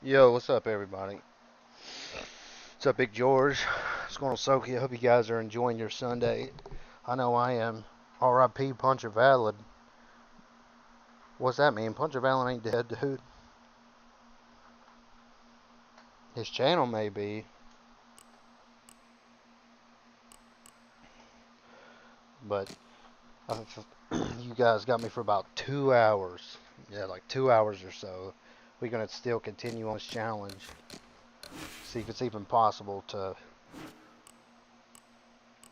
Yo, what's up, everybody? What's up, Big George? What's going on, Soki? I hope you guys are enjoying your Sunday. I know I am. R.I.P. Puncher Valid. What's that mean? Puncher Valid ain't dead, dude. His channel may be, but you guys got me for about 2 hours. Yeah, like 2 hours or so. We're gonna still continue on this challenge. See if it's even possible to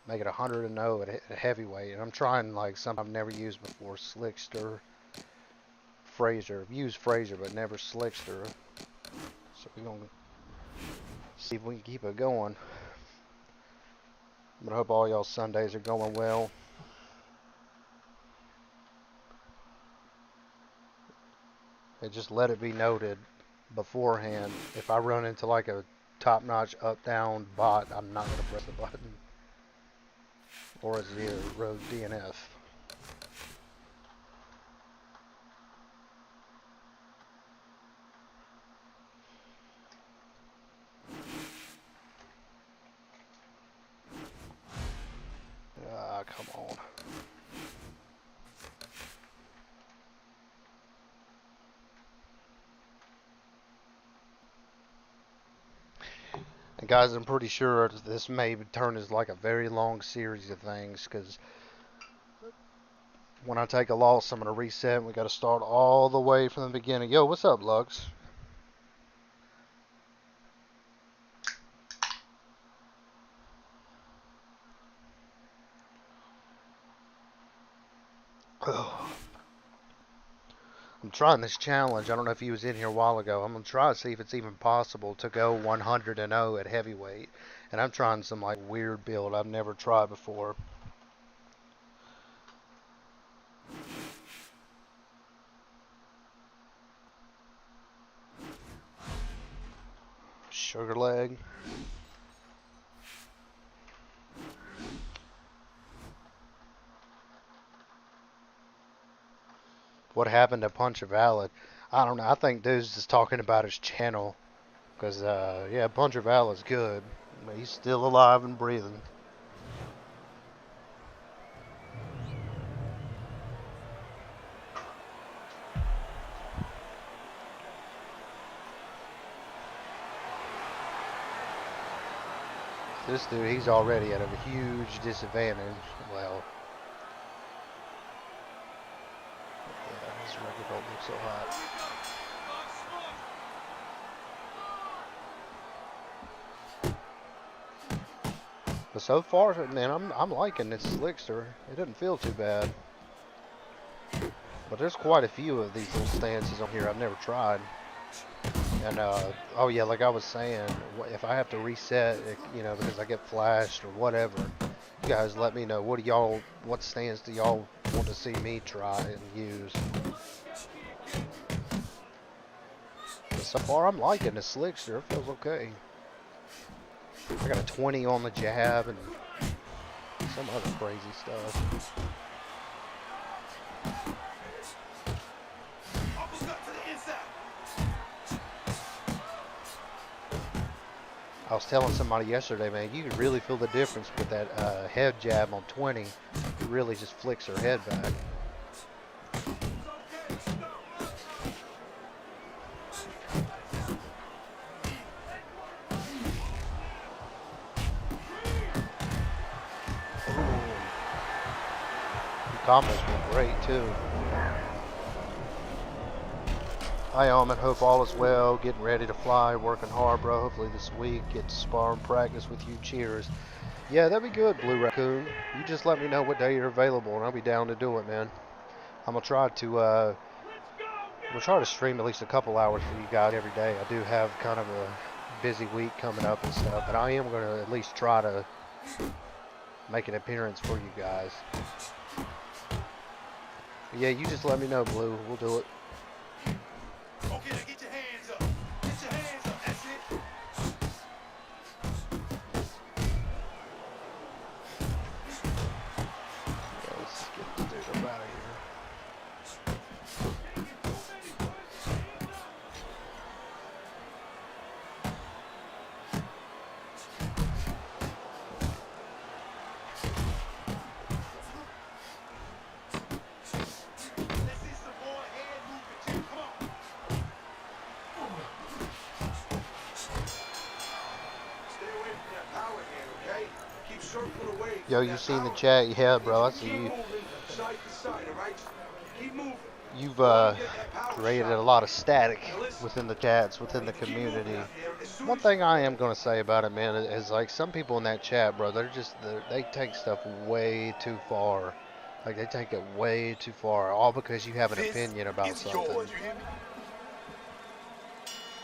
make it 100-0 at heavyweight. And I'm trying like something I've never used before, Slickster. Fraser. I've used Fraser, but never Slickster. So we're going to see if we can keep it going. But I hope all y'all Sundays are going well. And just let it be noted beforehand, if I run into like a top-notch up-down bot, I'm not going to press the button. Or a zero DNF. Ah, come on. And guys, I'm pretty sure this may turn as like a very long series of things, because when I take a loss, I'm going to reset, and we got to start all the way from the beginning. Yo, what's up, Lux? I'm trying this challenge. I don't know if he was in here a while ago. I'm going to try to see if it's even possible to go 100-0 at heavyweight. And I'm trying some like weird build I've never tried before. Sugar leg. What happened to Puncher Valid? I don't know. I think dude's just talking about his channel. Because, yeah, Puncher Valid's good. But he's still alive and breathing. This dude, he's already at a huge disadvantage. Well, yeah, his record don't look so hot. But so far, man, I'm liking this Slickster. It doesn't feel too bad. But there's quite a few of these little stances on here I've never tried. And, oh yeah, like I was saying, if I have to reset, you know, because I get flashed or whatever, you guys let me know. What stance do y'all want to see me try and use? But so far, I'm liking the Slickster. It feels okay. I got a 20 on the jab and some other crazy stuff. I was telling somebody yesterday, man, you can really feel the difference with that head jab on 20. It really just flicks her head back. The combos were great, too. Hi, Almond. Hope all is well. Getting ready to fly. Working hard, bro. Hopefully this week get to spar and practice with you. Cheers. Yeah, that'd be good, Blue Raccoon. You just let me know what day you're available, and I'll be down to do it, man. I'm gonna try to stream at least a couple hours for you guys every day. I do have kind of a busy week coming up and stuff, but I am gonna at least try to make an appearance for you guys. But yeah, you just let me know, Blue. We'll do it. Okay, now get your hands up. Get your hands up. That's it. Yeah, let's get this dude up out of here. keep circling away. Yo, from you that seen the power. chat? Yeah, bro, I see Keep you. moving side to side, all right? Keep moving. You've Go and get that power created a shot. lot of static Now listen, within the chats, you within the need to keep moving community. out there. As soon One as you thing I am gonna say about it, man, is like some people in that chat, bro. They take stuff way too far. Like they take it way too far, all because you have an this opinion about is something. yours, you hear me?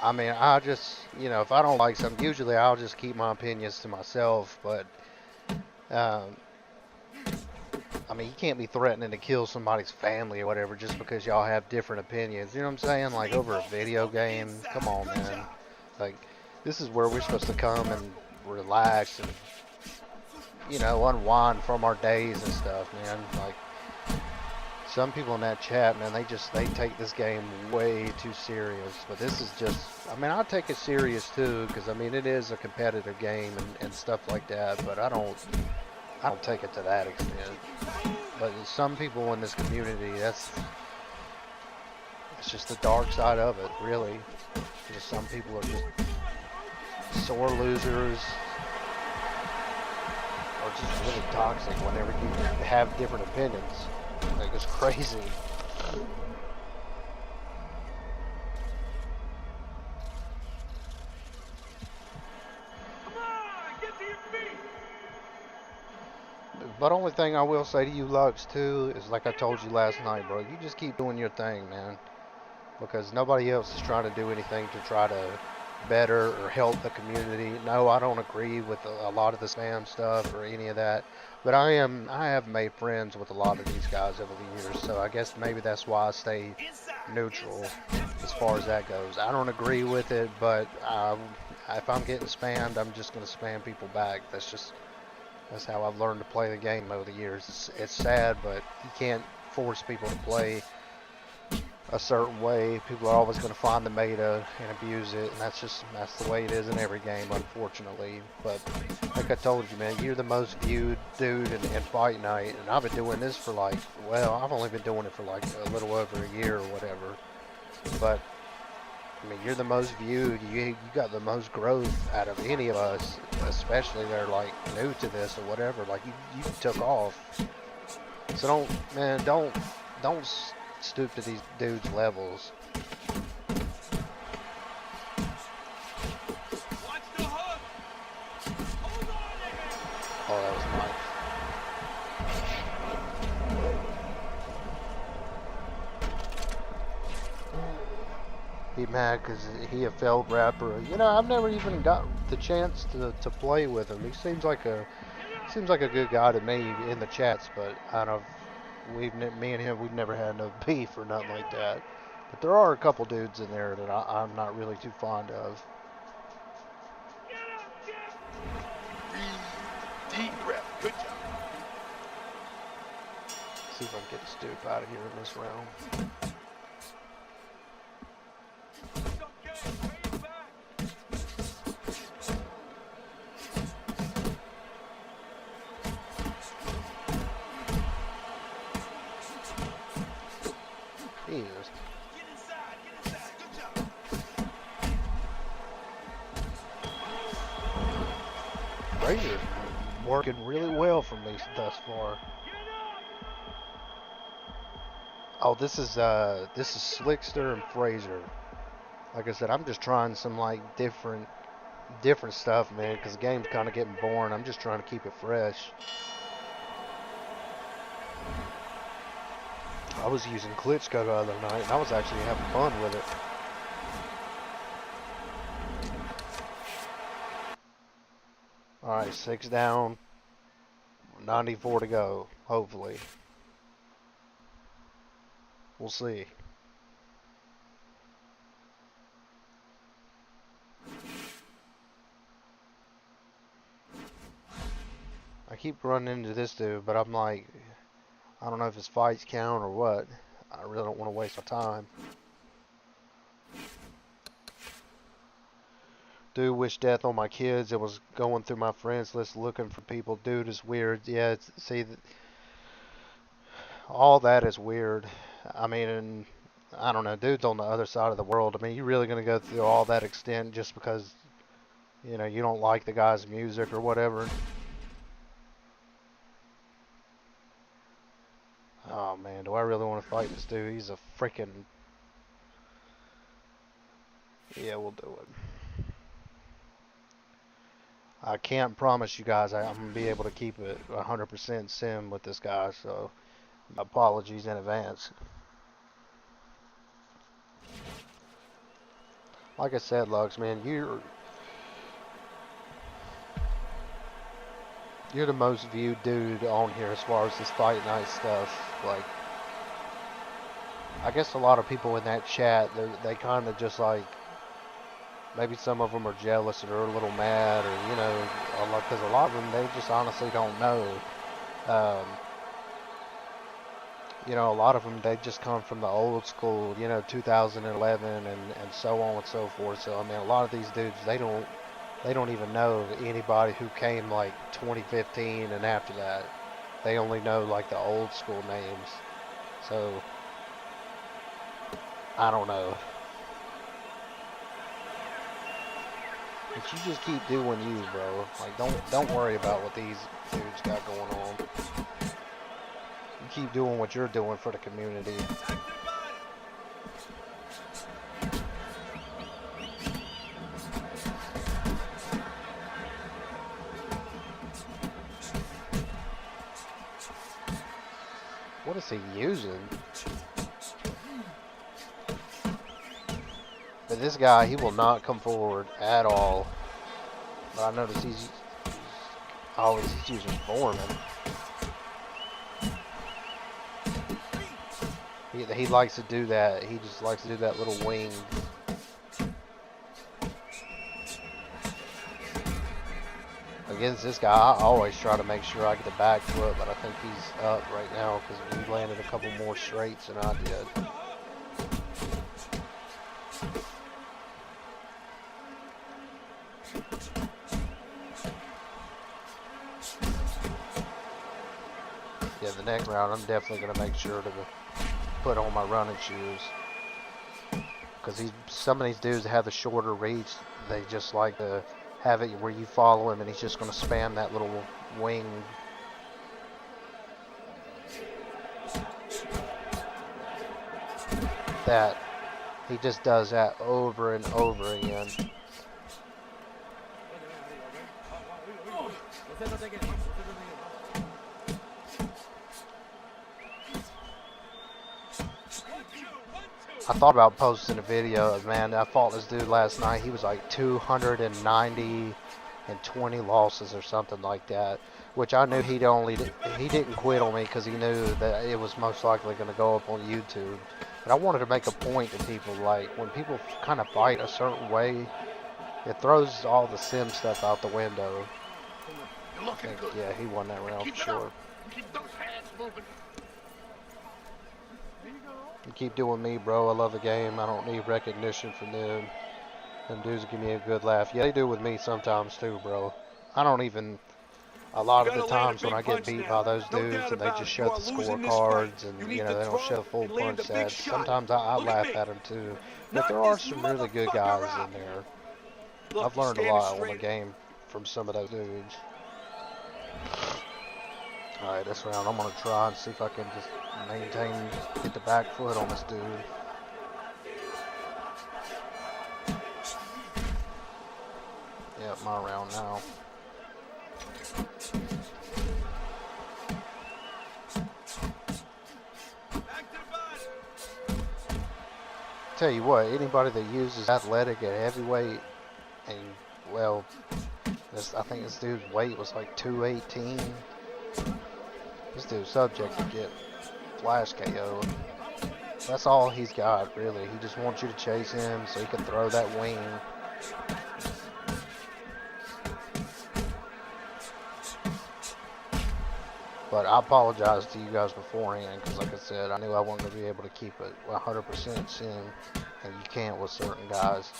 I mean, I just, if I don't like something, usually I'll just keep my opinions to myself. But, um, I mean, you can't be threatening to kill somebody's family or whatever just because y'all have different opinions. You know what I'm saying? Like Stay over a focused video on the game. Come inside. on, Good man. job. Like, this is where we're supposed to come and relax and, unwind from our days and stuff, man. Like, some people in that chat, man, they take this game way too serious. But this is just, I mean, I take it serious too, because I mean, it is a competitive game and stuff like that. But I don't take it to that extent. But some people in this community, it's just the dark side of it, really. Just some people are just sore losers, or just really toxic whenever you have different opinions. Like it's crazy. Come on, get to your feet. But only thing I will say to you, Lux, too, is like I told you last night, bro. You just keep doing your thing, man. Because nobody else is trying to do anything to try to better or help the community. No, I don't agree with a lot of the spam stuff or any of that. But I have made friends with a lot of these guys over the years. So I guess maybe that's why I stay Inside, neutral inside. Let's as go. far as that goes. I don't agree with it, but if I'm getting spammed, I'm just going to spam people back. That's how I've learned to play the game over the years. It's sad, but you can't force people to play a certain way. People are always going to find the meta and abuse it, and that's the way it is in every game, unfortunately. But like I told you, man, you're the most viewed dude in Fight Night, and I've been doing this for I've only been doing it for like a little over a year or whatever. But I mean, you're the most viewed. You got the most growth out of any of us, especially that are like new to this or whatever. Like you took off. So don't stoop to these dudes' levels. Watch the hook. Hold on there. Oh, that was Mike. He mad because he a failed rapper. I've never even got the chance to play with him. He seems like a good guy to me in the chats, but I don't. Me and him, we've never had no beef or nothing like that. But there are a couple dudes in there that I'm not really too fond of. Breathe. Deep breath. Good job. See if I can get the stoop out of here in this round. It's okay. Pay it back. Jesus. Get inside. Get inside. Good job. Frazier working really well for me thus far. Oh, this is Slickster and Fraser. Like I said, I'm just trying some like different stuff, man, because the game's kind of getting boring. I'm just trying to keep it fresh. I was using Klitschko the other night, and I was actually having fun with it. All right, 6 down, 94 to go. Hopefully, we'll see. I keep running into this dude, but I'm like, I don't know if his fights count or what. I really don't want to waste my time. Dude, wish death on my kids. It was going through my friends list looking for people. Dude is weird. Yeah, see, all that is weird. I mean, and I don't know, dude's on the other side of the world. I mean, you really gonna go through all that extent just because you don't like the guy's music or whatever? Do I really want to fight this dude? He's a freaking... Yeah, we'll do it. I can't promise you guys I'm going to be able to keep it 100% sim with this guy, so apologies in advance. Like I said, Lux, man, you're the most viewed dude on here as far as this fight night stuff. Like, I guess a lot of people in that chat, they kind of just like, maybe some of them are jealous or they're a little mad, or, you know, because a lot of them, they just honestly don't know. You know, a lot of them, they just come from the old school, you know, 2011 and so on and so forth. So, I mean, a lot of these dudes, they don't even know anybody who came like 2015 and after that. They only know like the old school names. So, I don't know. But you just keep doing you, bro. Like, don't worry about what these dudes got going on. You keep doing what you're doing for the community. What is he using? But this guy, he will not come forward at all. But I notice he's using Foreman. He likes to do that. He just likes to do that little wing. Against this guy, I always try to make sure I get the back foot, but I think he's up right now because he landed a couple more straights than I did. Yeah, the next round, I'm definitely going to make sure to put on my running shoes. Because some of these dudes have the shorter reach. They just like to have it where you follow him and he's just going to spam that little wing. That he just does that over and over again. I thought about posting a video. Man, I fought this dude last night. He was like 290 and 20 losses or something like that. Which I knew he didn't quit on me because he knew that it was most likely going to go up on YouTube. But I wanted to make a point to people, like, when people kind of fight a certain way, it throws all the sim stuff out the window. I think, yeah, he won that round for sure. Keep those hands moving. You keep doing me, bro. I love the game. I don't need recognition from them. Them dudes give me a good laugh. Yeah, they do with me sometimes too, bro. I don't even... A lot of the times when I get beat by those dudes and they just show the scorecards and, you know, they don't show full punch stats, sometimes I laugh at them too. But there are some really good guys in there. I've learned a lot on the game from some of those dudes. Alright, this round I'm going to try and see if I can just get the back foot on this dude. Yep, my round now. Tell you what, anybody that uses athletic at heavyweight, and, well, I think this dude's weight was like 218. This dude's subject to get flash KO. That's all he's got, really. He just wants you to chase him so he can throw that wing. But I apologize to you guys beforehand because, like I said, I knew I wasn't going to be able to keep it 100% sim, and you can't with certain guys.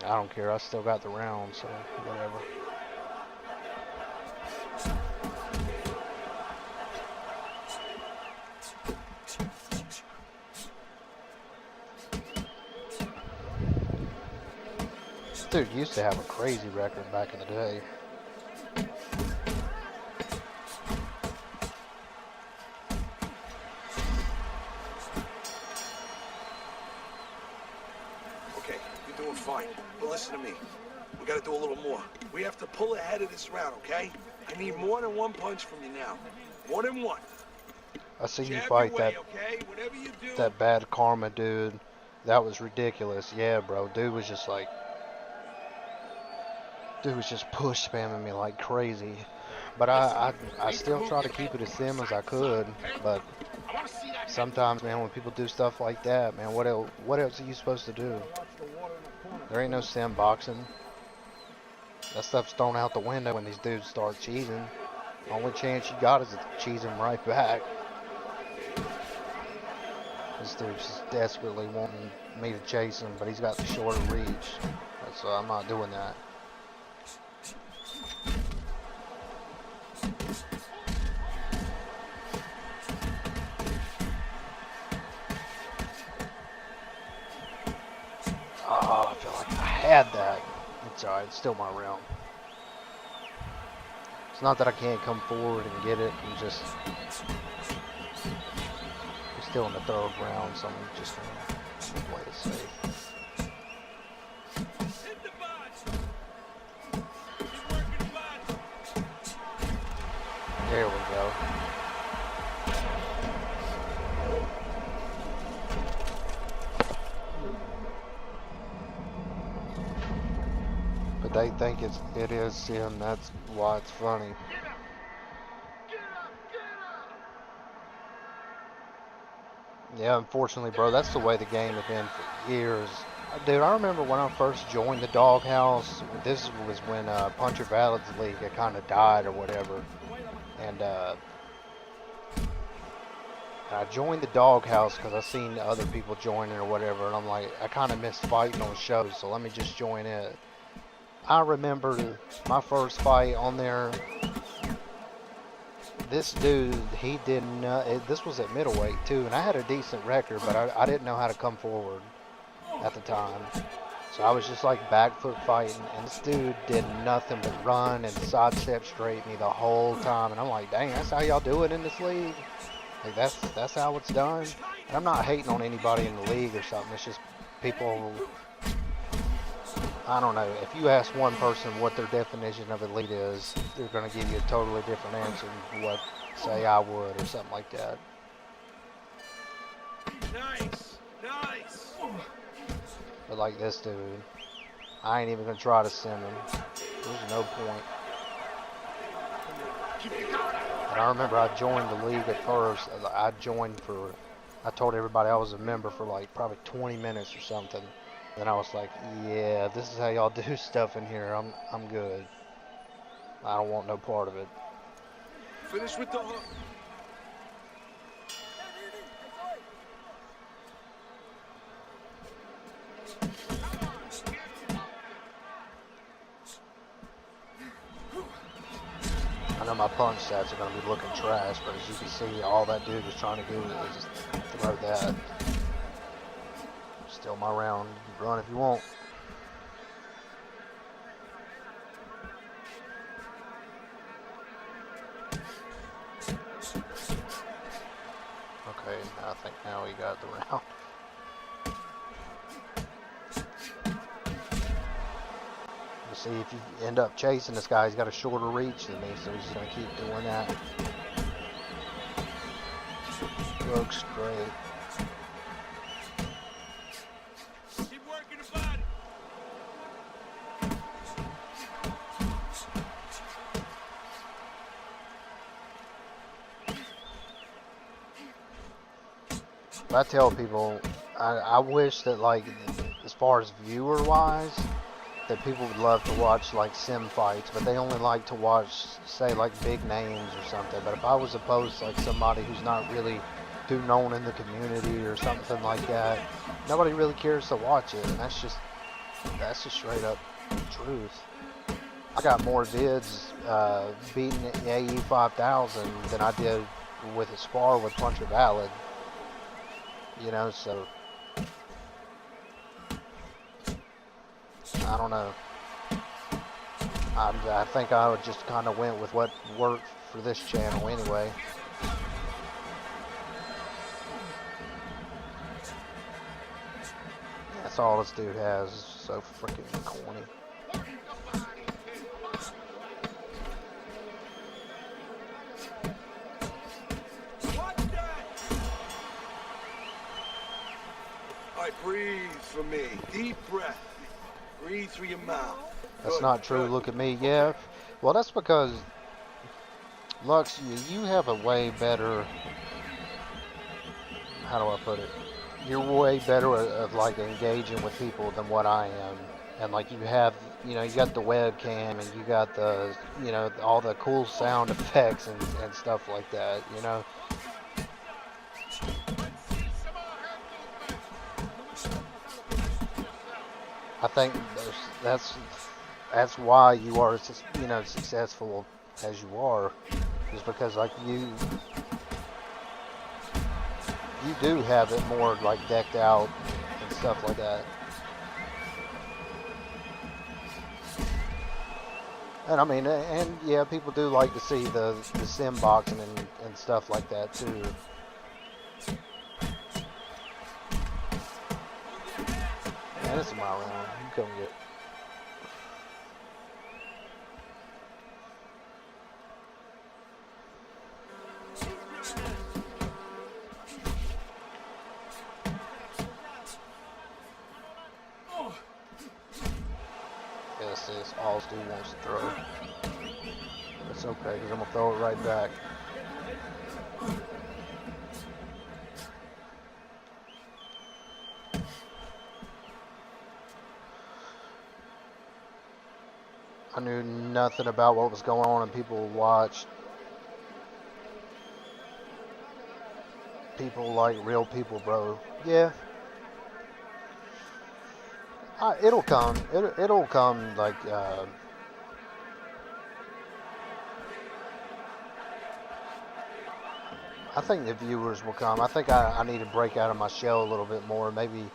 I don't care. I still got the round, so whatever. This dude used to have a crazy record back in the day. Okay, you're doing fine. But listen to me. We gotta do a little more. We have to pull ahead of this round, okay? I need more than one punch from you now. More than one. I see you Jab fight your that way, okay? Whatever you do. that bad karma dude. That was ridiculous. Yeah, bro. Dude was just push spamming me like crazy. But I still try to keep it as sim as I could. But sometimes, man, when people do stuff like that, man, what else are you supposed to do? There ain't no sim boxing. That stuff's thrown out the window when these dudes start cheesing. Only chance you got is to cheese them right back. This dude's just desperately wanting me to chase him, but he's got the shorter reach. So I'm not doing that. Oh, I feel like I had that. It's alright, it's still my round. It's not that I can't come forward and get it, I'm just... We're still in the third round, so I'm just gonna play it safe. Hit the box. Keep working the box. There we go. But they think it is sim, that's why it's funny. Yeah, unfortunately, bro, that's the way the game has been for years. Dude, I remember when I first joined the Doghouse. This was when Puncher Ballads League had kind of died or whatever. And I joined the Doghouse because I seen other people joining or whatever. And I'm like, I kind of missed fighting on shows, so let me just join it. I remember my first fight on there. This dude, he did not, this was at middleweight too, and I had a decent record, but I didn't know how to come forward at the time. So I was just like back foot fighting, and this dude did nothing but run and sidestep straight me the whole time. And I'm like, dang, that's how y'all do it in this league? Like that's how it's done? And I'm not hating on anybody in the league or something, it's just people, I don't know. If you ask one person what their definition of elite is, they're going to give you a totally different answer than what, say, I would or something like that. Nice. Nice. But like this dude, I ain't even going to try to sim him. There's no point. And I remember I joined the league at first. I told everybody I was a member for like probably 20 minutes or something. Then I was like, yeah, this is how y'all do stuff in here. I'm good. I don't want no part of it. Finish with the hook. I know my punch stats are going to be looking trash, but as you can see, all that dude was trying to do is just throw that. Still my round. Run if you want. Okay, I think now we got the round. You see, if you end up chasing this guy, he's got a shorter reach than me, so he's just going to keep doing that. Looks great. I tell people, I wish that, like, as far as viewer wise, that people would love to watch like sim fights, but they only like to watch, say, like big names or something. But if I was opposed to like somebody who's not really too known in the community or something like that, nobody really cares to watch it, and that's just That's just straight up truth. I got more vids beating the AE 5000 than I did with a spar with Puncher Valid. You know, so I don't know. I think I would just kind of went with what worked for this channel anyway. That's all this dude has. Is so freaking corny. All right, breathe for me. Deep breath. Breathe through your mouth. That's Good, not true. good. Look at me. Yeah. Well, that's because Lux, you have a way better. How do I put it? You're way better at like engaging with people than what I am. And like you have, you know, you got the webcam and you got the, you know, all the cool sound effects and stuff like that, you know. I think that's why you are, you know, successful as you are, is because like you do have it more like decked out and stuff like that. And I mean, and yeah, people do like to see the sim boxing and stuff like that too. Man, this is my round. You come get. Yes, this all Stu wants to throw. It's okay, because I'm going to throw it right back. I knew nothing about what was going on, and people watched. People like real people, bro. Yeah. It'll come. It'll come like. I think the viewers will come. I think I need to break out of my shell a little bit more. Maybe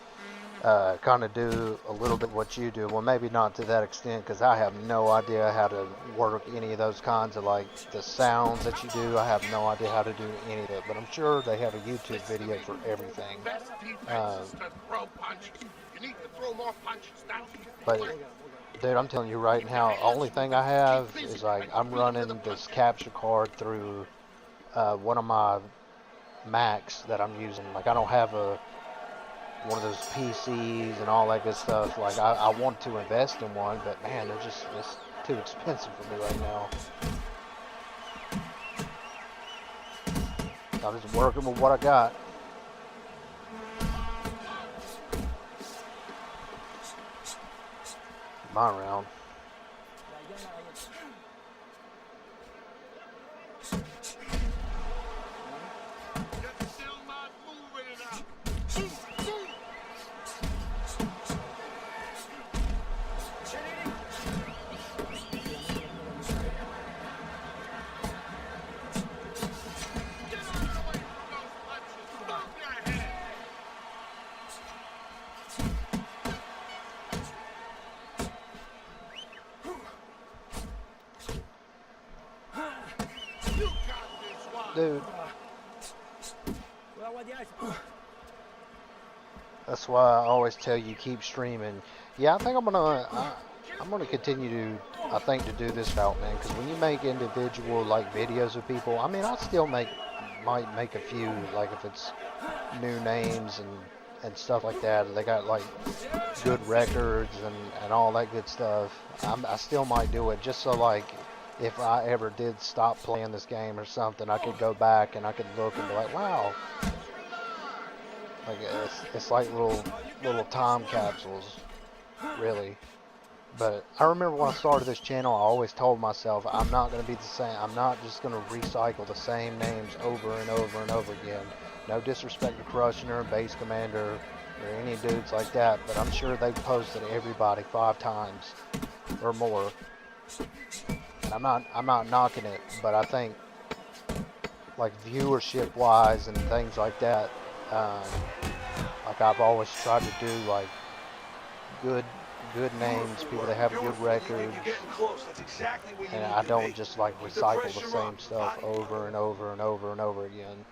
kind of do a little bit what you do. Well, maybe not to that extent, because I have no idea how to work any of those kinds of like the sounds that you do. I have no idea how to do any of it. But I'm sure they have a YouTube video for everything. But dude, I'm telling you right now, the only thing I have is like I'm running this capture card through one of my Macs that I'm using. Like I don't have one of those PCs and all that good stuff. Like I want to invest in one, but man, it's too expensive for me right now. I'm just working with what I got. My round. Dude, that's why I always tell you keep streaming. Yeah, I think I'm gonna continue to do this route, man. Because when you make individual like videos of people, I mean, I still might make a few, like if it's new names and stuff like that. They got like good records and all that good stuff. I still might do it just so like. If I ever did stop playing this game or something, I could go back and I could look and be like, wow. Like it's like little time capsules, really. But I remember when I started this channel, I always told myself I'm not going to be the same. I'm not just going to recycle the same names over and over and over again. No disrespect to Crushner, Base Commander, or any dudes like that, but I'm sure they've posted everybody 5 times or more. And I'm not knocking it, but I think like viewership wise and things like that, um, like I've always tried to do like good names, people that have good records, and I don't just like recycle the same stuff over and over and over and over again.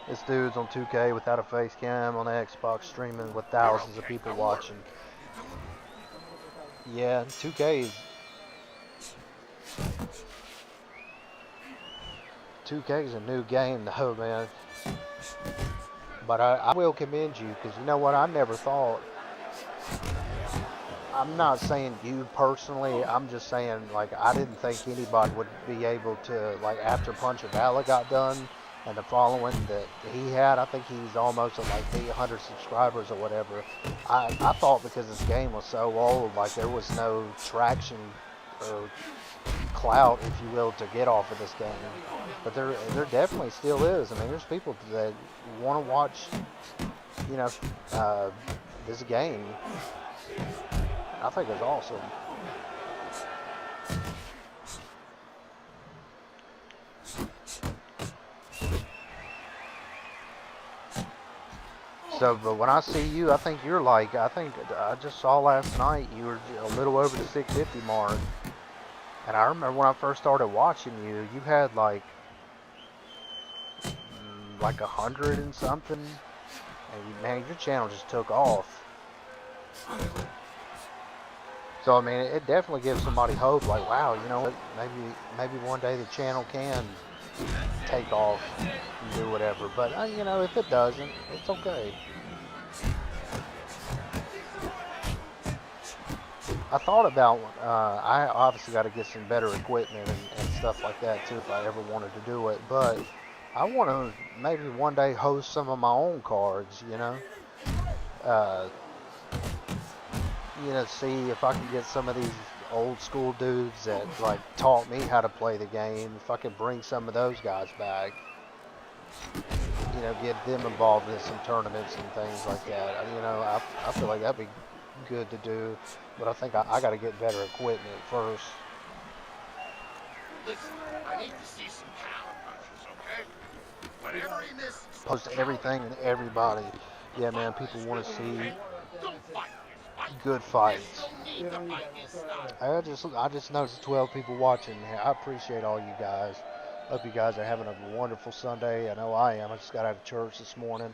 This dude's on 2K without a face cam on the Xbox streaming with thousands of people watching. Yeah, 2K is a new game though, man. But I will commend you, because you know what, I never thought, I'm not saying you personally, I'm just saying like I didn't think anybody would be able to, like after Punch of Valor got done and the following that he had, I think he's almost at like 800 subscribers or whatever. I thought because this game was so old, like there was no traction or clout, if you will, to get off of this game. But there definitely still is. I mean, there's people that want to watch, you know, this game. I think it's awesome. So, but when I see you, I think you're like, I just saw last night you were a little over the 650 mark. And I remember when I first started watching you, you had like 100 and something. And man, your channel just took off. So I mean, it definitely gives somebody hope. Like, wow, you know what? Maybe one day the channel can take off and do whatever. But you know, if it doesn't, it's okay. I thought about, I obviously got to get some better equipment and stuff like that too if I ever wanted to do it. But I want to maybe one day host some of my own cards, you know. See if I can get some of these old school dudes that like taught me how to play the game. If I can bring some of those guys back, you know, get them involved in some tournaments and things like that. You know, I feel like that'd be good to do, but I think I got to get better equipment first. Listen, I need to see some power punches, okay? Whatever he misses. Post everything and everybody. Yeah, man, people want to see good fights. I just noticed 12 people watching. I appreciate all you guys. Hope you guys are having a wonderful Sunday. I know I am. I just got out of church this morning.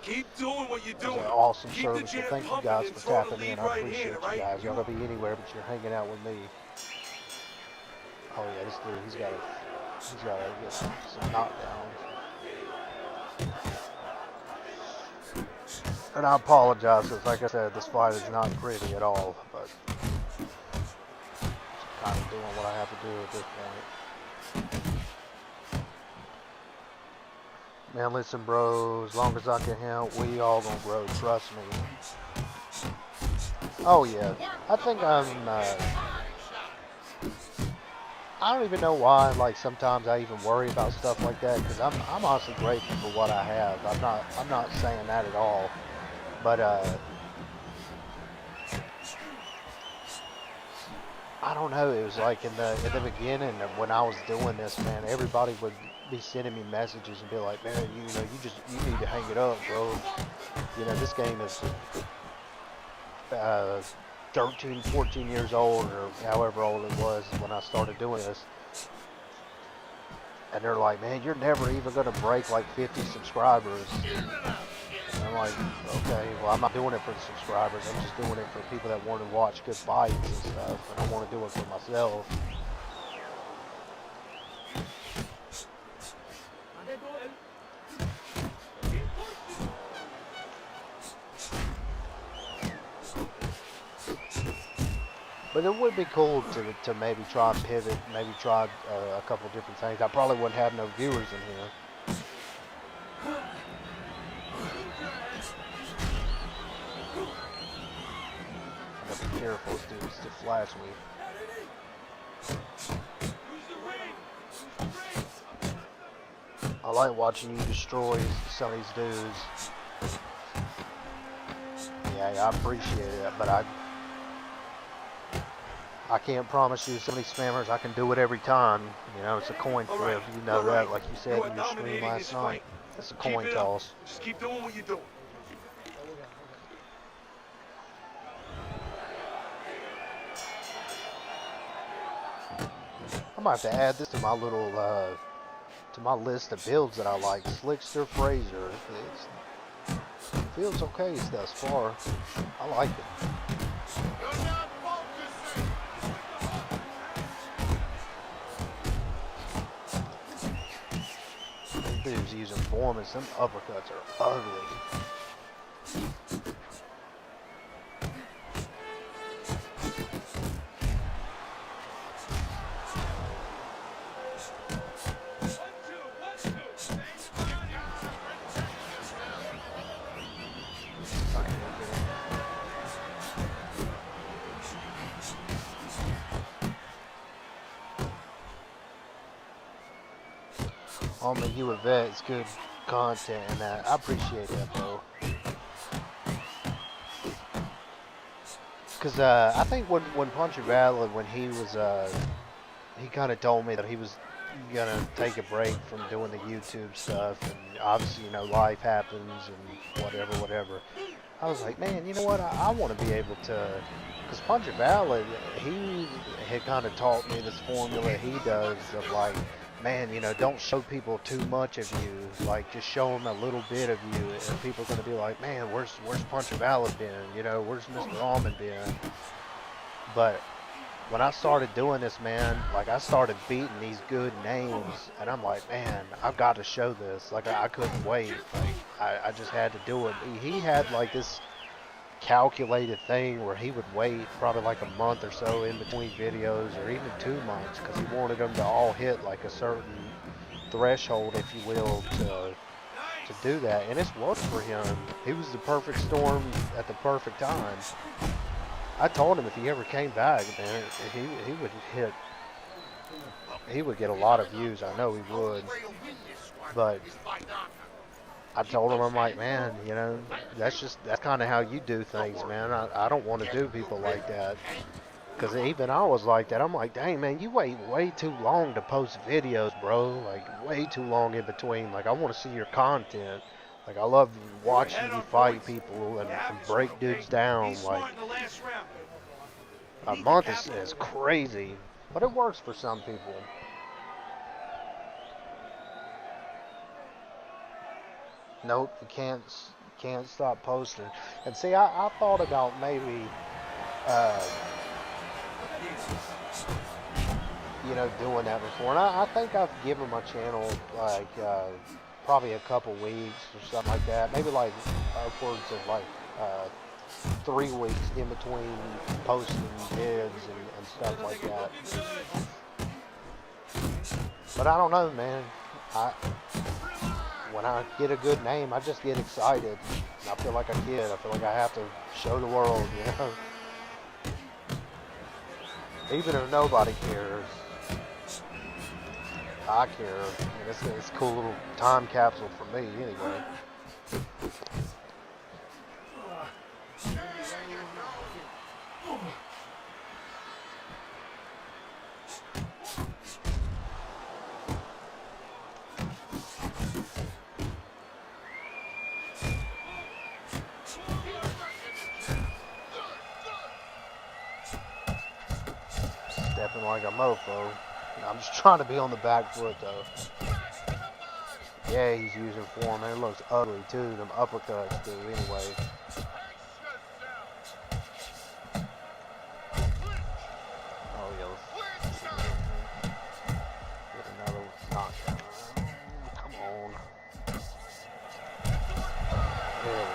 Keep doing what you're doing. It was an awesome service. So thank you guys for tapping in. I appreciate you guys. Y'all gonna be anywhere, but you're hanging out with me. Oh yeah, this dude, he's gotta get some knockdowns. And I apologize, because like I said, this fight is not pretty at all, but I'm kind of doing what I have to do at this point. Man, listen, bro, as long as I can help, we all gonna grow, trust me. Oh yeah, I think I don't even know why, like, sometimes I even worry about stuff like that, because I'm honestly grateful for what I have. I'm not saying that at all, but I don't know, it was like in the beginning when I was doing this, man, everybody would be sending me messages and be like, man, you need to hang it up, bro. You know, this game is 13, 14 years old, or however old it was when I started doing this. And they're like, man, you're never even going to break like 50 subscribers. And I'm like, okay, well, I'm not doing it for the subscribers. I'm just doing it for people that want to watch good fights and stuff. And I want to do it for myself. But it would be cool to maybe try and pivot, maybe try a couple different things. I probably wouldn't have no viewers in here. I gotta be careful, this dude's to flash me. I like watching you destroy some of these dudes. Yeah, I appreciate it, but I can't promise you some of these spammers I can do it every time. You know, it's a coin flip. You know that, like you said in your stream last night. It's a coin toss. Just keep doing what you're doing. I might have to add this to my little to my list of builds that I like. Slickster Fraser. It feels okay thus far. I like it. Dudes using Foreman. Some uppercuts are ugly. Oh man, you a vet. It's good content, and I appreciate that, bro. Cause I think when Puncher Valid, when he was he kind of told me that he was gonna take a break from doing the YouTube stuff, and obviously, you know, life happens and whatever. I was like, man, you know what? I want to be able to, because Puncher Valid, he had kind of taught me this formula he does of like, man, you know, don't show people too much of you. Like, just show them a little bit of you, and people are gonna be like, man, where's Puncher Valid been? You know, where's Mr. Almond been? But when I started doing this, man, like I started beating these good names, and I'm like, man, I've got to show this. Like I couldn't wait. Like I just had to do it. He had like this calculated thing where he would wait probably like a month or so in between videos, or even 2 months, because he wanted them to all hit like a certain threshold, if you will, to do that. And it's worked for him. He was the perfect storm at the perfect time. I told him if he ever came back, man, he would hit. He would get a lot of views. I know he would. But I told him, I'm like, man, you know, that's kind of how you do things, man. I don't want to do people like that. Because even I was like that. I'm like, dang, man, you wait way too long to post videos, bro. Like, way too long in between. Like, I want to see your content. Like, I love watching you fight people and break dudes down. Like, a month is crazy. But it works for some people. Nope, you can't stop posting. And see, I thought about maybe, uh, you know, doing that before. And I think I've given my channel like probably a couple weeks or something like that. Maybe like upwards of like 3 weeks in between posting vids and stuff like that. But I don't know, man. When I get a good name, I just get excited. I feel like a kid. I feel like I have to show the world, you know. Even if nobody cares, I care. I mean, it's a cool little time capsule for me, anyway. Stepping like a mofo. I'm just trying to be on the back foot, though. Yeah, he's using form, and it looks ugly, too. Them uppercuts do, anyway. Oh, yeah. Get another knockdown. Come on. There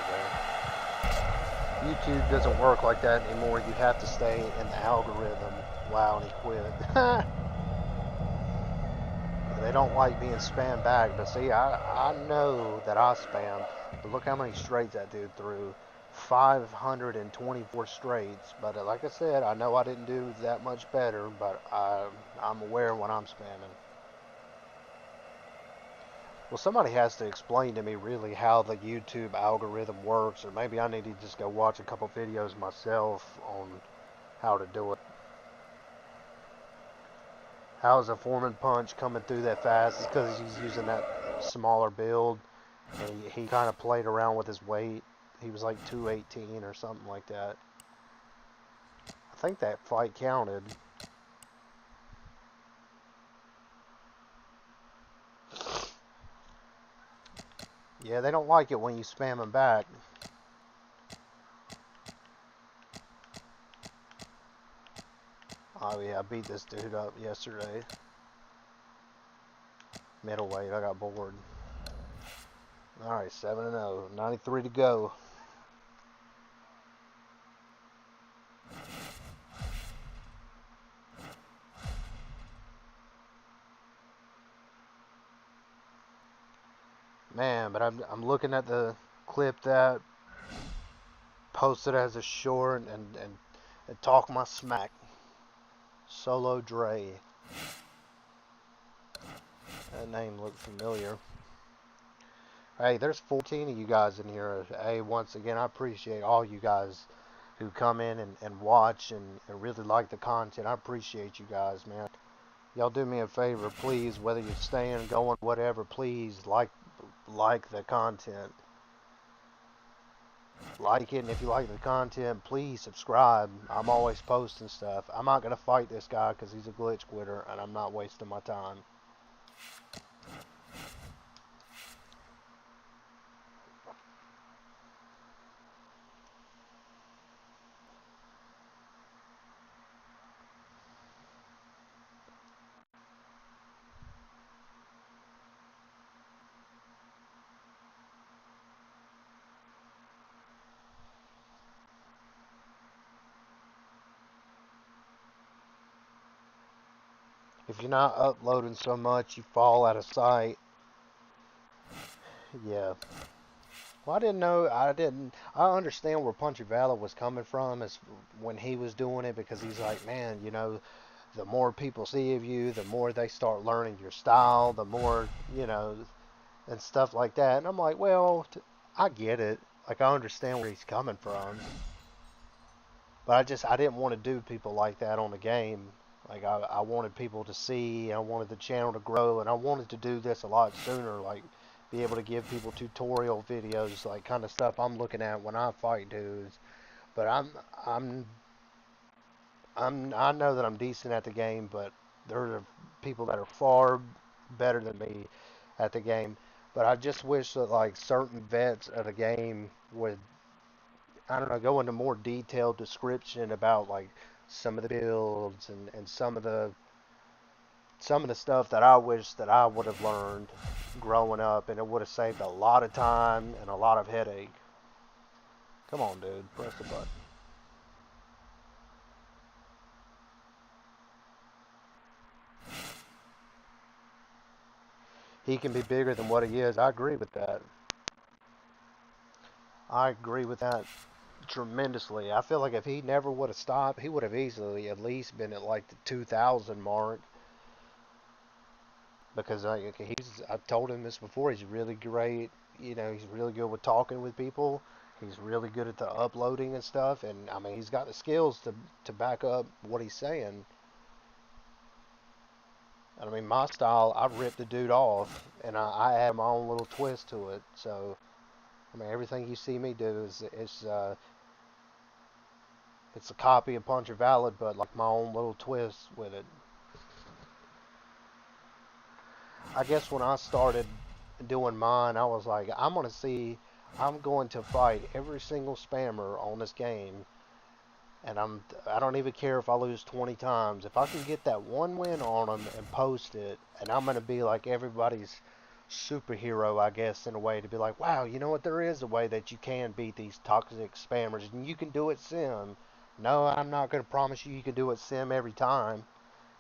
we go. YouTube doesn't work like that anymore. You have to stay in the algorithm. Wow, and he quit. They don't like being spammed back, but see, I know that I spam. But look how many straights that dude threw. 524 straights. But like I said, I know I didn't do that much better, but I'm aware when I'm spamming. Well, somebody has to explain to me really how the YouTube algorithm works, or maybe I need to just go watch a couple videos myself on how to do it. How is a Foreman punch coming through that fast? It's because he's using that smaller build, and he kind of played around with his weight. He was like 218 or something like that. I think that fight counted. Yeah, they don't like it when you spam them back. Oh yeah, I beat this dude up yesterday. Middleweight, I got bored. Alright, 7-0. 93 to go. Man, but I'm looking at the clip that posted as a short and talk my smack. Solo Dre. That name looked familiar. Hey, there's 14 of you guys in here. Hey, once again, I appreciate all you guys who come in and watch and really like the content. I appreciate you guys, man. Y'all do me a favor, please, whether you're staying, going, whatever, please like the content. Like it, and if you like the content, please subscribe. I'm always posting stuff. I'm not going to fight this guy because he's a glitch quitter, and I'm not wasting my time. If you're not uploading so much, you fall out of sight. Yeah. Well, I didn't know. I understand where Punchy Valor was coming from is when he was doing it because he's like, man, the more people see of you, the more they start learning your style, the more, and stuff like that. And I'm like, well, I get it. Like, I understand where he's coming from. But I didn't want to do people like that on the game. Like, I wanted people to see, I wanted the channel to grow, and I wanted to do this a lot sooner. Like, be able to give people tutorial videos, like kind of stuff I'm looking at when I fight dudes. But I'm, I know that I'm decent at the game, but there are people that are far better than me at the game. But I just wish that like certain vets of the game would, I don't know, go into more detailed description about like some of the builds and some of the stuff that I wish that I would have learned growing up, and it would have saved a lot of time and a lot of headache. Come on, dude, press the button. He can be bigger than what he is. I agree with that. I agree with that tremendously. I feel like if he never would have stopped, he would have easily at least been at like the 2,000 mark because I've told him this before. He's really great. He's really good with talking with people. He's really good at the uploading and stuff. And I mean, he's got the skills to back up what he's saying. I mean, my style, I ripped the dude off, and I add my own little twist to it. So, I mean, everything you see me do it's a copy of Puncher Valid, but like my own little twist with it. I guess when I started doing mine, I was like, I'm going to fight every single spammer on this game, and I don't even care if I lose 20 times. If I can get that one win on them and post it, and I'm gonna be like everybody's superhero, I guess, in a way to be like, wow, you know what? There is a way that you can beat these toxic spammers, and you can do it sim. No, I'm not gonna promise you can do it sim every time,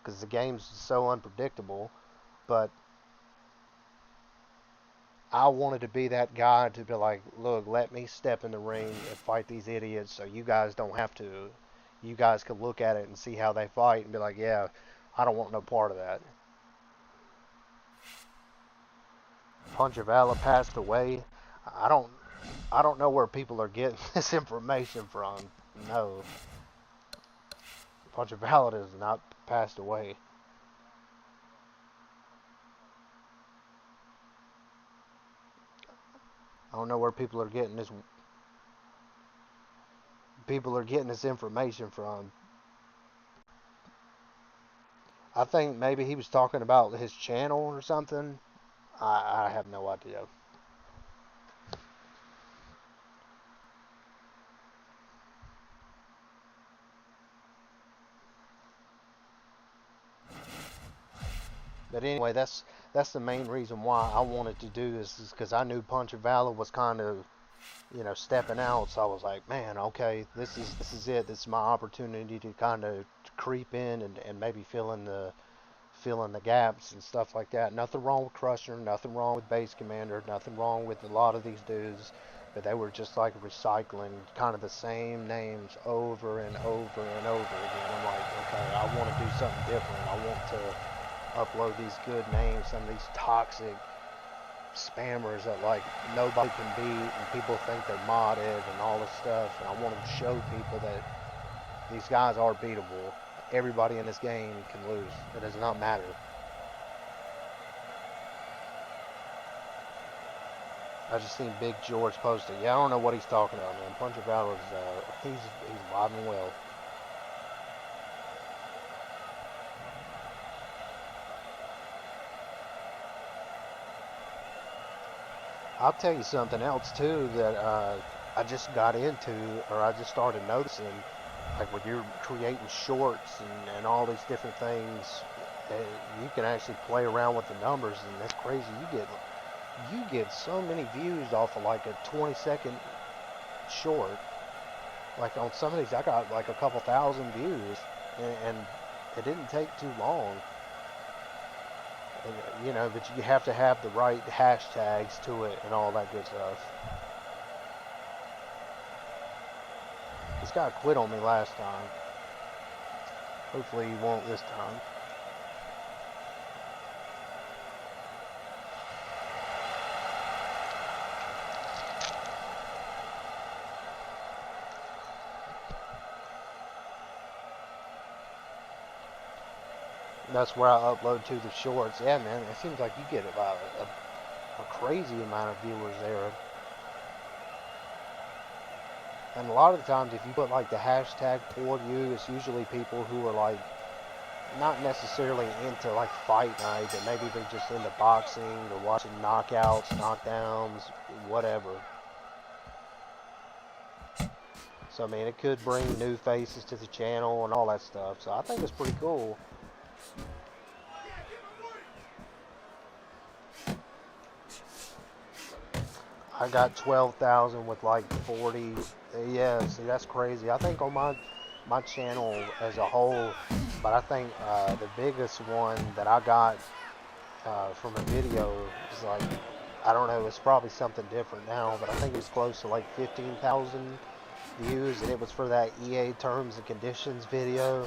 because the game's so unpredictable. But I wanted to be that guy to be like, look, let me step in the ring and fight these idiots so you guys don't have to. You guys can look at it and see how they fight and be like, yeah, I don't want no part of that. Punch Valor passed away. I don't I don't know where people are getting this information from. No, Punch Valor has not passed away. I don't know where people are getting this information from. I think maybe he was talking about his channel or something. I have no idea. But anyway, that's the main reason why I wanted to do this, is because I knew Punch of Valor was kind of, stepping out. So I was like, man, okay, this is it. This is my opportunity to kind of creep in and maybe fill in the gaps and stuff like that. Nothing wrong with Crusher, nothing wrong with Base Commander, nothing wrong with a lot of these dudes, but they were just like recycling kind of the same names over and over and over again. I'm like, okay, I want to do something different. I want to upload these good names, some of these toxic spammers that like nobody can beat and people think they're modded and all this stuff, and I want to show people that these guys are beatable. Everybody in this game can lose. It does not matter. I just seen Big George post it. Yeah, I don't know what he's talking about, man. Punch of Valor is he's alive and well. I'll tell you something else too that I just got into, or I just started noticing, like when you're creating shorts and all these different things, you can actually play around with the numbers, and that's crazy. You get so many views off of like a 20-second short. Like on some of these, I got like a couple thousand views, and it didn't take too long. And, but you have to have the right hashtags to it and all that good stuff. This guy quit on me last time. Hopefully he won't this time. That's where I upload to the shorts. Yeah, man, it seems like you get about a crazy amount of viewers there. And a lot of the times, if you put like the hashtag for you, it's usually people who are like not necessarily into like fight night, but maybe they're just into boxing or watching knockouts, knockdowns, whatever. So I mean, it could bring new faces to the channel and all that stuff. So I think it's pretty cool. I got 12,000 with like 40. Yeah, see, that's crazy. I think on my channel as a whole, but I think the biggest one that I got from a video is like, I don't know, it's probably something different now, but I think it was close to like 15,000 views, and it was for that EA terms and conditions video.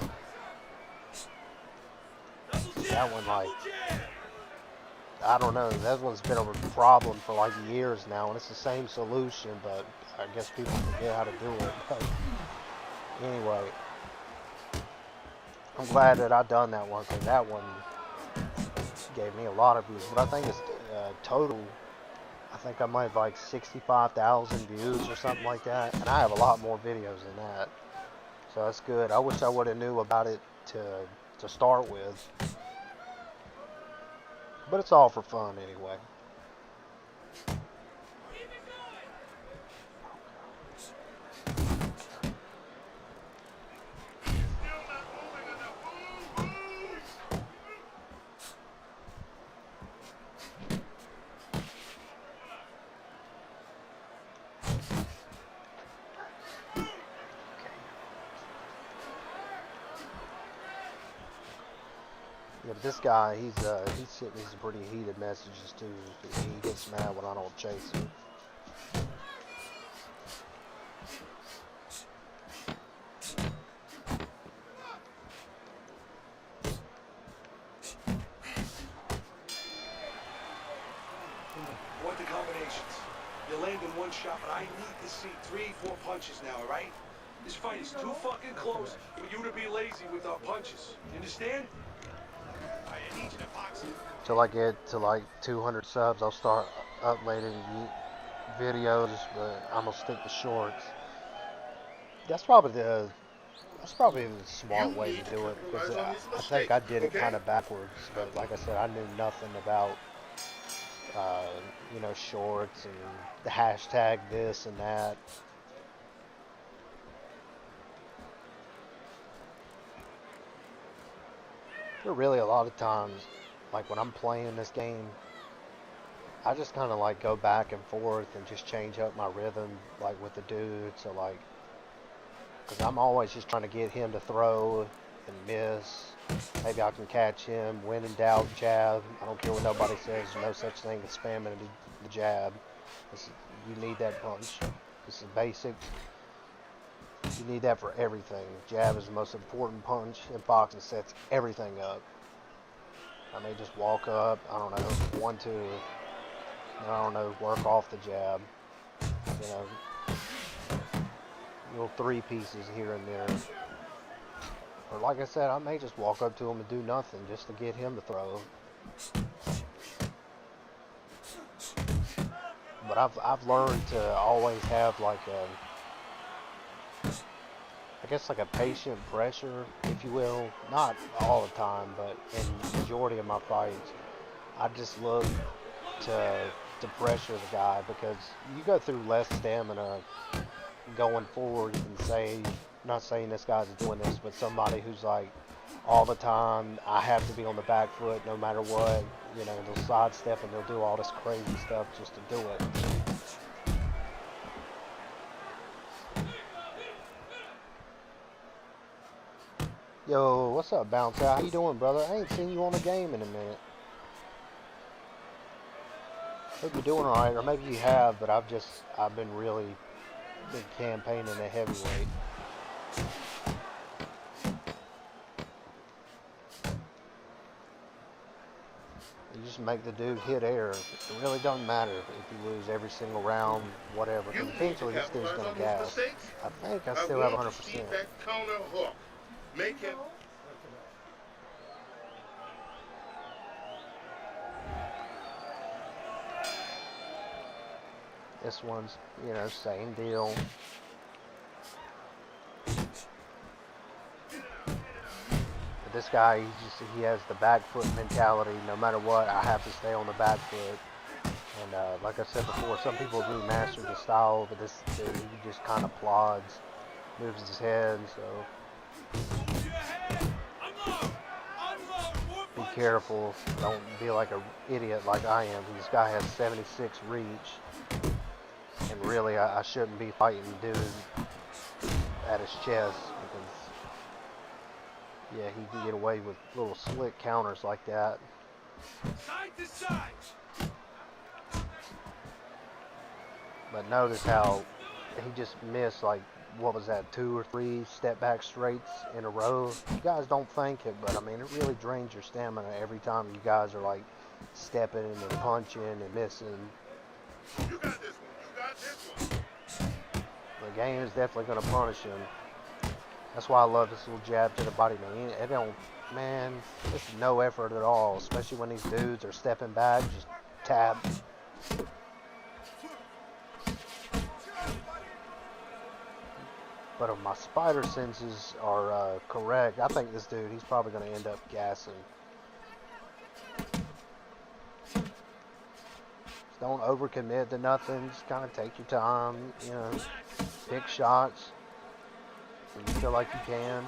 That one, like, I don't know, that one's been a problem for like years now, and it's the same solution, but I guess people forget how to do it. But anyway, I'm glad that I done that one, because that one gave me a lot of views. But I think it's total, I think I might have like 65,000 views or something like that, and I have a lot more videos than that. So that's good. I wish I would have knew about it to start with. But it's all for fun anyway. Yeah, but this guy, he's sent me some pretty heated messages too. He gets mad when I don't chase him. Want the combinations. You land in one shot, but I need to see 3, 4 punches now, all right? This fight is too fucking close for you to be lazy with our punches. You understand? I need you to box it. Till I get to like 200 subs, I'll start uploading videos, but I'm gonna stick to shorts. That's probably the smart way to do it, because I think I did it kind of backwards. But like I said, I knew nothing about you know, shorts and the hashtag this and that. There are really a lot of times, like when I'm playing this game, I just kind of like go back and forth and just change up my rhythm, like with the dude. So like, because I'm always just trying to get him to throw and miss. Maybe I can catch him. When in doubt, jab. I don't care what nobody says. There's no such thing as spamming the jab. You need that punch. This is basic. You need that for everything. Jab is the most important punch in boxing. Sets everything up. I may just walk up. I don't know, 1, 2. I don't know. Work off the jab. You know, little 3 pieces here and there. Or like I said, I may just walk up to him and do nothing just to get him to throw. But I've learned to always have like I guess like a patient pressure, if you will. Not all the time, but in the majority of my fights, I just look to pressure the guy, because you go through less stamina going forward. You can say, not saying this guy's doing this, but somebody who's like all the time, I have to be on the back foot no matter what. You know, they'll sidestep and they'll do all this crazy stuff just to do it. Yo, what's up, Bounce Out? How you doing, brother? I ain't seen you on the game in a minute. Hope you're doing alright, or maybe you have, but I've been really been campaigning a heavyweight. You just make the dude hit air. It really doesn't matter if you lose every single round, whatever. Because eventually this dude's gonna gas. I think I still have 100%. Make him. This one's, you know, same deal. But this guy, he has the back foot mentality. No matter what, I have to stay on the back foot. And like I said before, some people do master the style, but this dude, he just kind of plods, moves his head. So be careful. Don't be like an idiot like I am. This guy has 76 reach. And really, I shouldn't be fighting dude at his chest, because, yeah, he can get away with little slick counters like that. Side to side. But notice how he just missed, like, what was that, 2 or 3 step back straights in a row. You guys don't think it, but I mean, it really drains your stamina every time you guys are like stepping and punching and missing. You got this one. The game is definitely going to punish him. That's why I love this little jab to the body, man. It don't, man, it's no effort at all, especially when these dudes are stepping back, just tap. But if my spider senses are correct, I think this dude, he's probably going to end up gassing. Don't overcommit to nothing. Just kind of take your time, you know, pick shots when you feel like you can.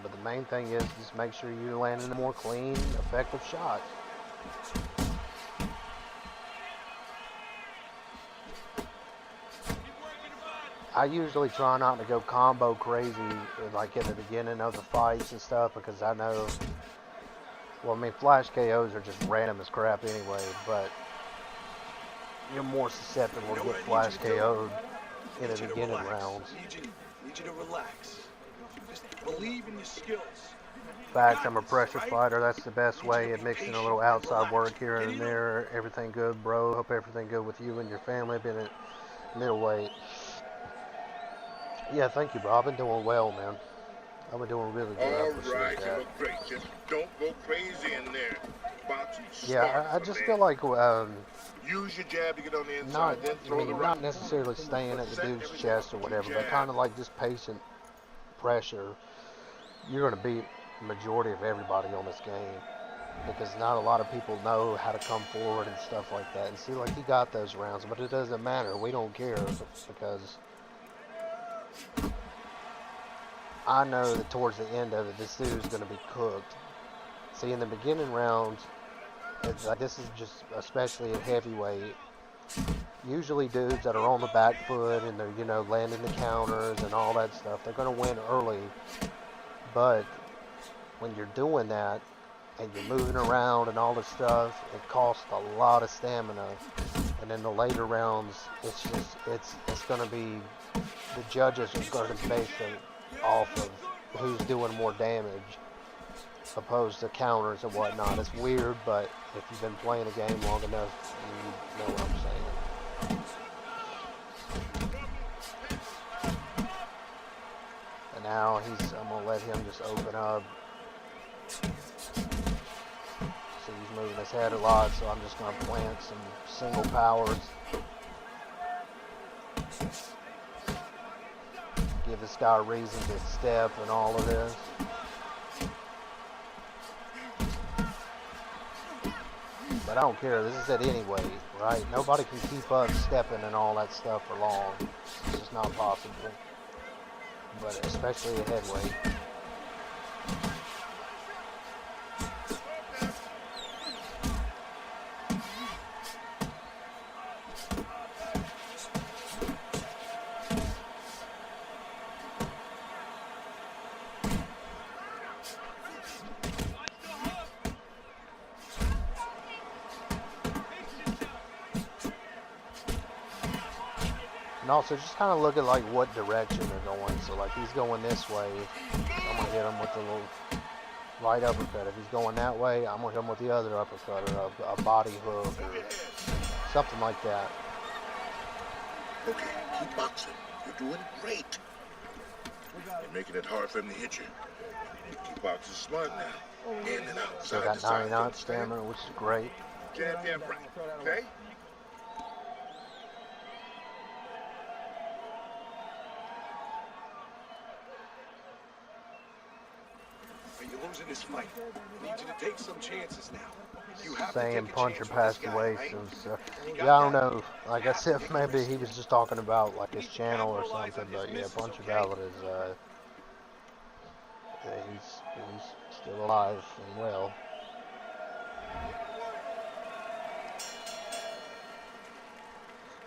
But the main thing is just make sure you're landing the more clean, effective shots. I usually try not to go combo crazy like in the beginning of the fights and stuff, because I know, well, I mean, flash KOs are just random as crap anyway, but you're more susceptible to get flash KO'd in the beginning rounds. Need you to relax. Just believe in your skills. Facts, I'm a pressure fighter. That's the best way. And mixing a little outside work here and there. Everything good, bro. Hope everything good with you and your family. Been at middleweight. Yeah, thank you, bro. I've been doing well, man. I've been doing really good. I All appreciate right, you that. look great. Just don't go crazy in there. Boxing Yeah, smart, I my just man. feel like Use your jab to get on the not, inside, then I throw the mean, right. not necessarily staying at the Set dude's everything chest or up. whatever, but Jab. kind of like just patient pressure. You're going to beat the majority of everybody on this game because not a lot of people know how to come forward and stuff like that. And see, like he got those rounds, but it doesn't matter. We don't care because I know that towards the end of it, this dude's going to be cooked. See, in the beginning rounds, it's like this is just especially at heavyweight. Usually dudes that are on the back foot and they're, landing the counters and all that stuff, they're going to win early. But when you're doing that and you're moving around and all this stuff, it costs a lot of stamina. And in the later rounds, it's going to be, the judges are going to base it off of who's doing more damage opposed to counters and whatnot. It's weird, but if you've been playing a game long enough, you know what I'm saying. And now I'm going to let him just open up. See, he's moving his head a lot, so I'm just going to plant some single powers. Give this guy a reason to step and all of this. But I don't care. This is at any weight, right? Nobody can keep up stepping and all that stuff for long. It's just not possible. But especially at heavyweight. And also just kind of look at like what direction they're going. So like he's going this way, so I'm gonna hit him with the little right uppercut. If he's going that way, I'm gonna hit him with the other uppercut or a body hook or something like that. Okay, keep boxing. You're doing great. You're making it hard for him to hit you. Keep boxing smart now. In and out. So I got 99 stamina, which is great. Jab, jab, right. Okay? You're losing this fight. I need you to take some chances now. You have Saying to take a Puncher chance with passed this guy, away right? since You yeah, got I don't that? know, like I said, maybe he was just talking about like his channel or something, but yeah, Puncher Ballard is yeah, he's still alive and well.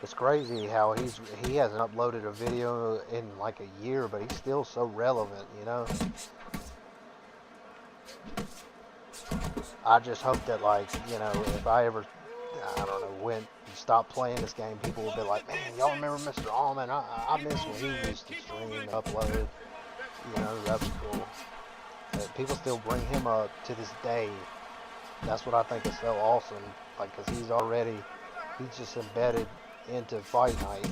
It's crazy how he hasn't uploaded a video in like a year, but he's still so relevant, you know. I just hope that, like, you know, if I ever, I don't know, when you stop playing this game, people will be like, man, y'all remember Mr. Allman? I miss when he used to stream and upload. You know, that's cool. But people still bring him up to this day. That's what I think is so awesome. Like, because he's just embedded into Fight Night.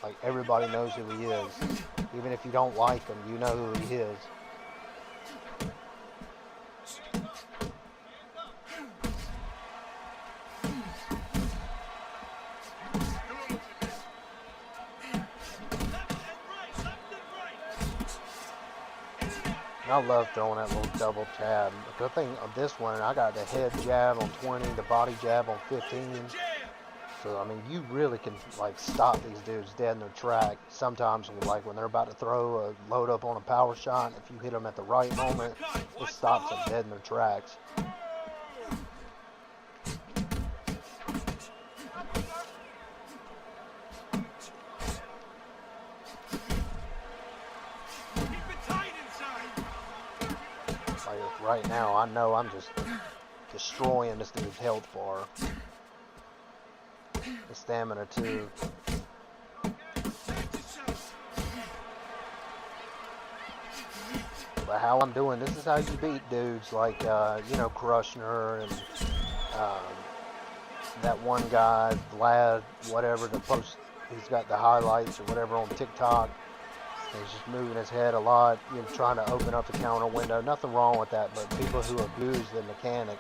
Like, everybody knows who he is. Even if you don't like him, you know who he is. I love throwing that little double jab. The good thing of this one, I got the head jab on 20, the body jab on 15. So, I mean, you really can, like, stop these dudes dead in their track. Sometimes, like, when they're about to throw a load up on a power shot, if you hit them at the right moment, it stops them dead in their tracks. Right now, I know I'm just destroying this dude's health bar. The stamina, too. But But how I'm doing, this is how you beat dudes like, you know, Krushner and that one guy, Vlad, whatever, the post, he's got the highlights or whatever on TikTok. He's just moving his head a lot, you know, trying to open up the counter window. Nothing wrong with that, but people who abuse the mechanic,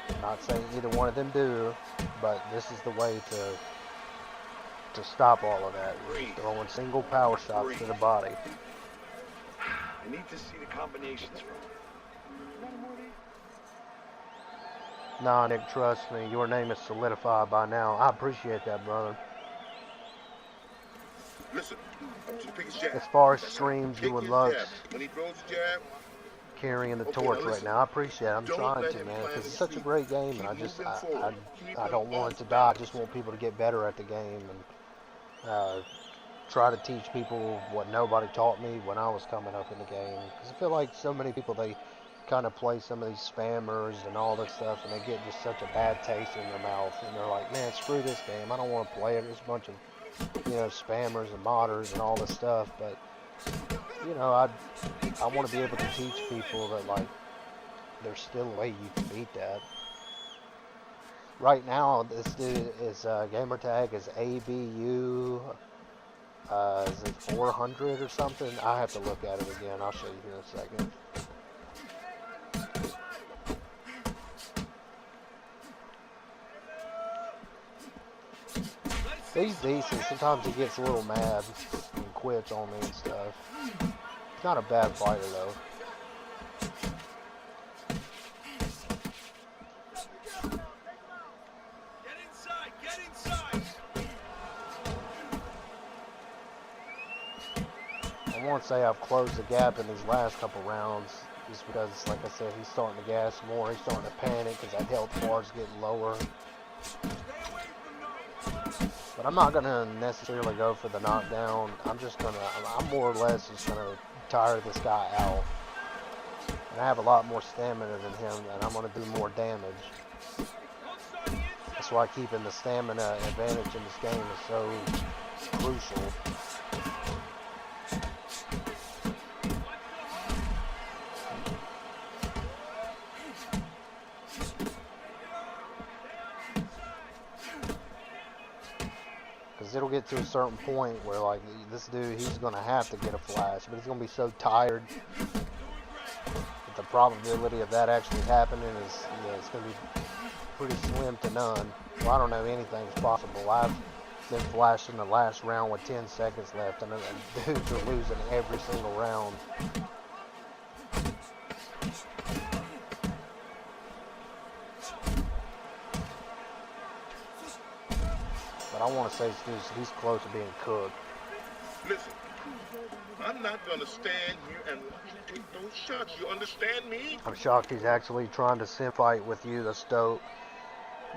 I'm not saying either one of them do, but this is the way to stop all of that. You're just throwing single power shots to the body. I need to see the combinations from him. Nah, Nick, trust me, your name is solidified by now. I appreciate that, brother. Listen, I want you to pick his jab. As far as That's streams, right. you and Pick his Lux jab. When he throws the jab, carrying the Okay, torch now right listen. now. I appreciate it. I'm Don't trying let to, him man, plan because his it's such a sweep. great game, and Keep I just, moving forward. Keep I him don't want off it to die. I balance. just want people to get better at the game and try to teach people what nobody taught me when I was coming up in the game. Because I feel like so many people, they kind of play some of these spammers and all this stuff, and they get just such a bad taste in their mouth, and they're like, man, screw this game. I don't want to play it. There's a bunch of, you know, spammers and modders and all this stuff, but you know, I want to be able to teach people that, like, there's still a way you can beat that. Right now, this dude is gamer tag is ABU. Is it 400 or something? I have to look at it again. I'll show you here in a second. He's decent. Sometimes he gets a little mad and quits on me and stuff. He's not a bad fighter though. Get inside! Get inside! I won't say I've closed the gap in these last couple rounds, just because, like I said, he's starting to gas more. He's starting to panic because that health bar is getting lower. But I'm not going to necessarily go for the knockdown. I'm more or less just going to tire this guy out. And I have a lot more stamina than him, and I'm going to do more damage. That's why keeping the stamina advantage in this game is so crucial. It'll get to a certain point where, like, this dude, he's going to have to get a flash, but he's going to be so tired that the probability of that actually happening is, you know, it's going to be pretty slim to none. Well, I don't know, anything's possible. I've been flashed in the last round with 10 seconds left, and dudes are losing every single round. But I want to say he's close to being cooked. listen. I'm not gonna stand here and watch you take those shots. You understand me? I'm shocked he's actually trying to sim fight with you, the Stoke.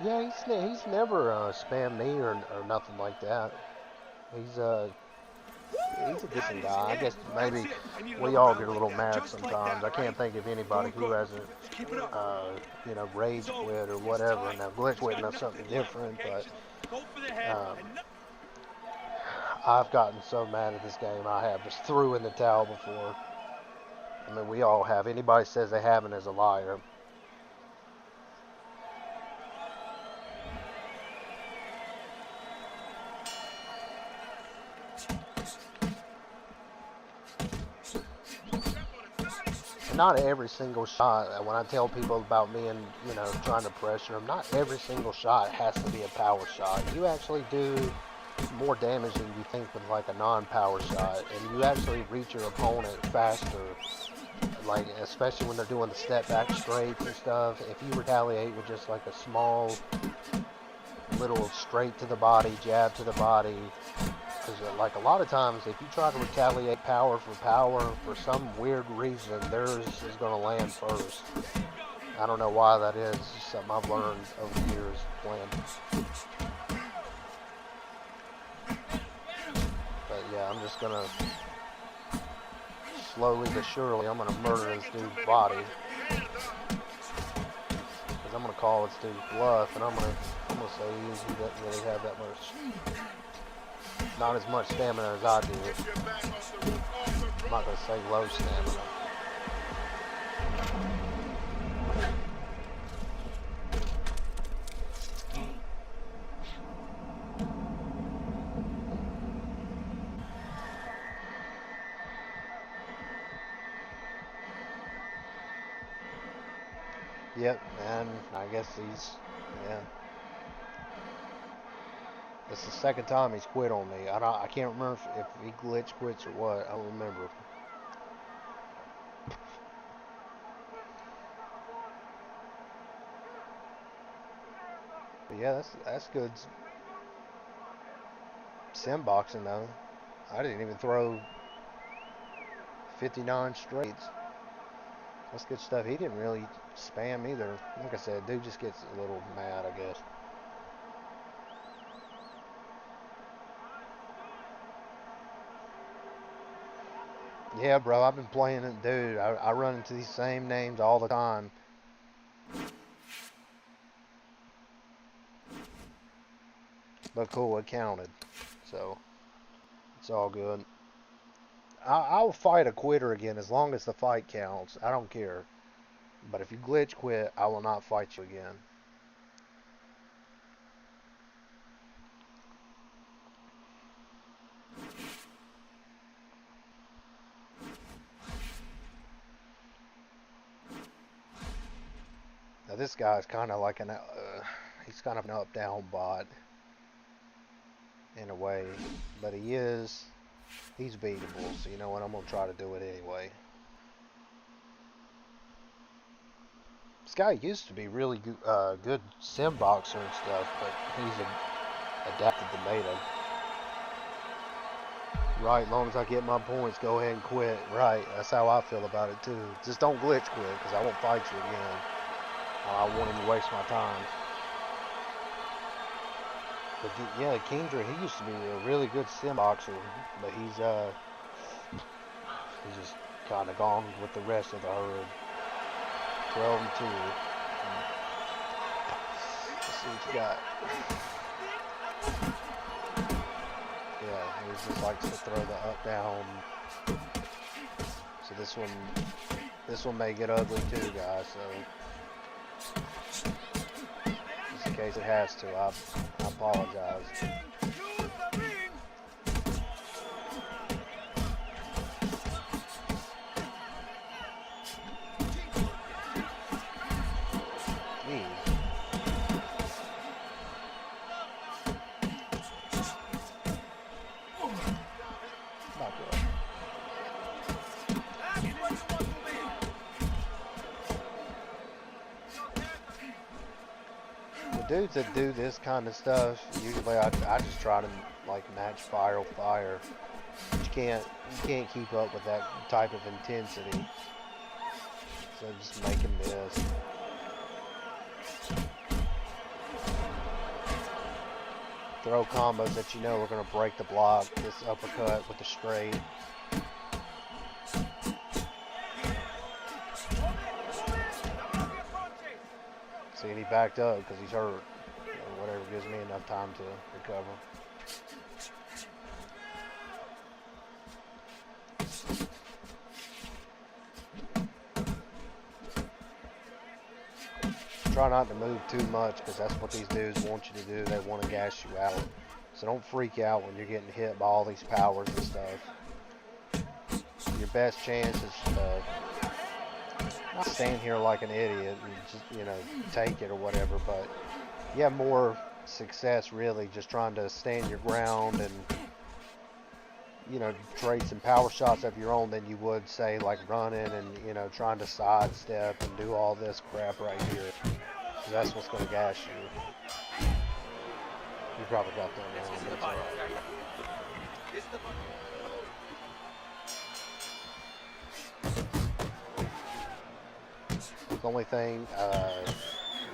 Yeah, he's never spammed me or nothing like that. He's a decent guy. I guess maybe we all get a little mad sometimes. I can't think of anybody who hasn't, you know, rage quit or whatever. Now, glitch quitting is something different, but I've gotten so mad at this game. I have just threw in the towel before. I mean, we all have. Anybody says they haven't is a liar. Not every single shot, when I tell people about me and, you know, trying to pressure them, not every single shot has to be a power shot. You actually do more damage than you think with like a non-power shot, and you actually reach your opponent faster, like especially when they're doing the step back straights and stuff. If you retaliate with just like a small little straight to the body, jab to the body, because like a lot of times if you try to retaliate power for some weird reason, theirs is going to land first. I don't know why that is. It's just something I've learned over the years playing. But yeah, I'm just gonna slowly but surely, I'm gonna murder this dude's body. Cause I'm gonna call this dude bluff, and I'm gonna say he doesn't really have that much, not as much stamina as I do. I'm not gonna say low stamina. Yep, and I guess yeah. It's the second time he's quit on me. I can't remember if he glitch quits or what. I don't remember. But yeah, that's good sim boxing though. I didn't even throw 59 straights. That's good stuff. He didn't really spam either. Like I said, dude just gets a little mad, I guess. Yeah, bro, I've been playing it, dude. I run into these same names all the time. But cool, it counted. So, it's all good. I'll fight a quitter again as long as the fight counts. I don't care. But if you glitch quit, I will not fight you again. Now this guy's kind of like he's kind of an up-down bot in a way, but he's beatable. So you know what? I'm gonna try to do it anyway. This guy used to be really good sim boxer and stuff, but he's adapted to meta. Right, as long as I get my points, go ahead and quit. Right, that's how I feel about it too. Just don't glitch quit, because I won't fight you again. I won't even waste my time. But yeah, Kingdra, he used to be a really good sim boxer, but he's just kind of gone with the rest of the herd. 12-2. Let's see what you got. Yeah, he just likes to throw the up down. So this one may get ugly too, guys. So just in case it has to, I apologize. Dudes that do this kind of stuff, usually I just try to like match fire with fire. But you can't keep up with that type of intensity. So just make them miss. Throw combos that you know are going to break the block. This uppercut with the straight. See, and he backed up because he's hurt. Or whatever gives me enough time to recover. Try not to move too much because that's what these dudes want you to do. They want to gas you out. So don't freak out when you're getting hit by all these powers and stuff. Your best chance is not stand here like an idiot and just, take it or whatever, but you have more success really just trying to stand your ground and, trade some power shots of your own than you would say like running and, trying to sidestep and do all this crap right here. So that's what's going to gas you. You probably got that wrong, but it's alright. The only thing,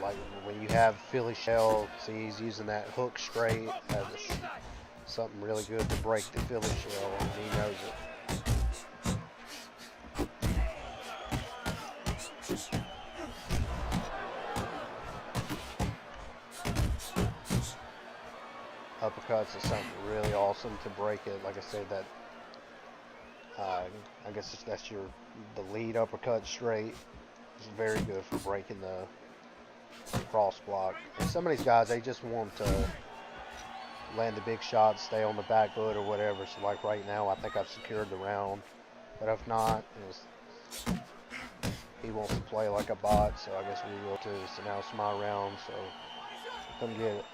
like when you have Philly shell, see he's using that hook straight as something really good to break the Philly shell, and he knows it. Uppercuts is something really awesome to break it. Like I said, that I guess that's the lead uppercut straight. It's very good for breaking the cross block. And some of these guys, they just want to land the big shots, stay on the back foot or whatever. So like right now, I think I've secured the round. But if not, he wants to play like a bot, so I guess we will too. So now it's my round, so come get it.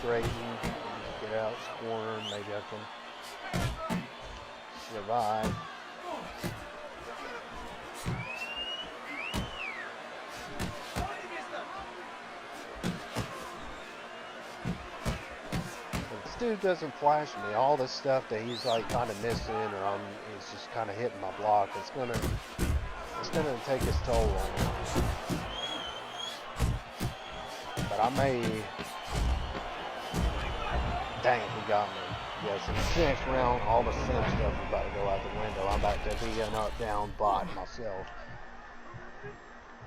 Straighten, get out, corner, maybe I can survive. If this dude doesn't flash me, all this stuff that he's like kind of missing, or he's just kind of hitting my block, it's gonna take its toll on me. But I may. Dang, he got me. Yes, in the next round, all the sim stuff is about to go out the window. I'm about to be an up-down bot myself.